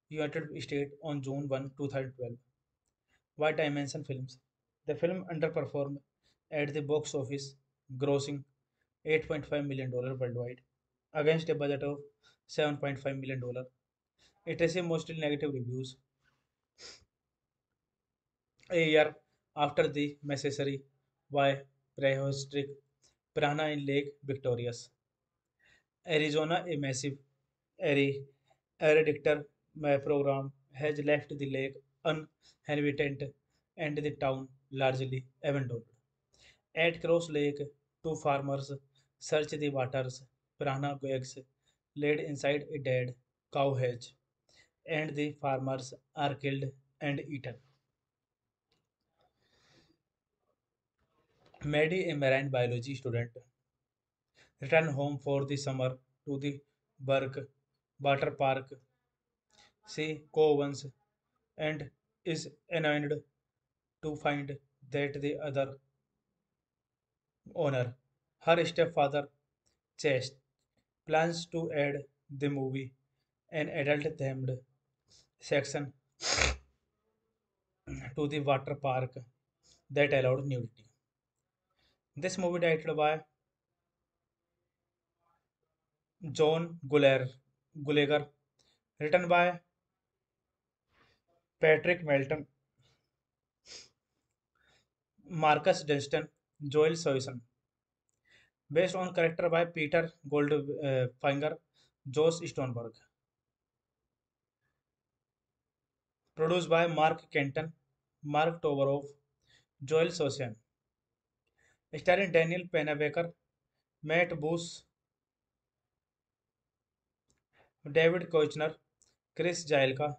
United States on June 1, 2012. By Dimension Films, the film underperformed at the box office, grossing $8.5 million worldwide against a budget of $7.5 million. It received mostly negative reviews a year after the massacre by prehistoric piranha in Lake Victoria's, Arizona. A massive aerodictor program has left the lake uninhabited and the town largely abandoned. At Cross Lake, two farmers search the waters. Piranha eggs laid inside a dead cow hedge, and the farmers are killed and eaten. Maddie, a marine biology student, returns home for the summer to the Burke Water Park. She co-owns and is annoyed to find that the other owner, her stepfather, Chase, plans to add the movie an adult themed section to the water park that allowed nudity. This movie directed by John Gulager, written by Patrick Melton, Marcus Dunstan, Joel Soyson, based on character by Peter Goldfinger, Josh Stoneberg, produced by Mark Kenton, Mark Tovarov, Joel Sosian, starring Daniel Pennebaker, Matt Booth, David Koechner, Chris Jailka,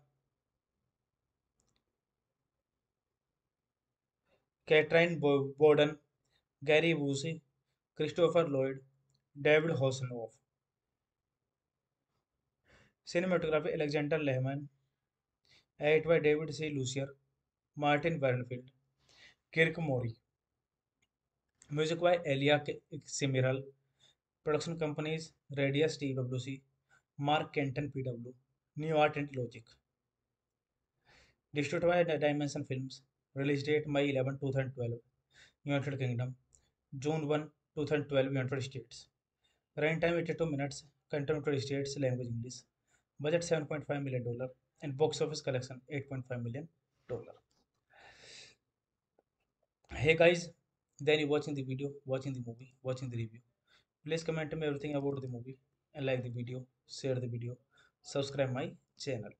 Katrin Bowden, Gary Busey, Christopher Lloyd, David Hasselhoff. Cinematography Alexander Lehman, edited by David C. Lucier, Martin Bernfield, Kirk Mori. Music by Elia Simiral. Production companies Radius TWC, Mark Kenton PW, New Art and Logic. Distributed by Dimension Films. Release date May 11, 2012. United Kingdom. June 1, 2012. United States. Running time 82 minutes. Country United States. Language English. Budget $7.5 million and box office collection $8.5 million. Hey guys, then you watching the video, watching the movie, watching the review. Please comment me everything about the movie and like the video, share the video, subscribe my channel.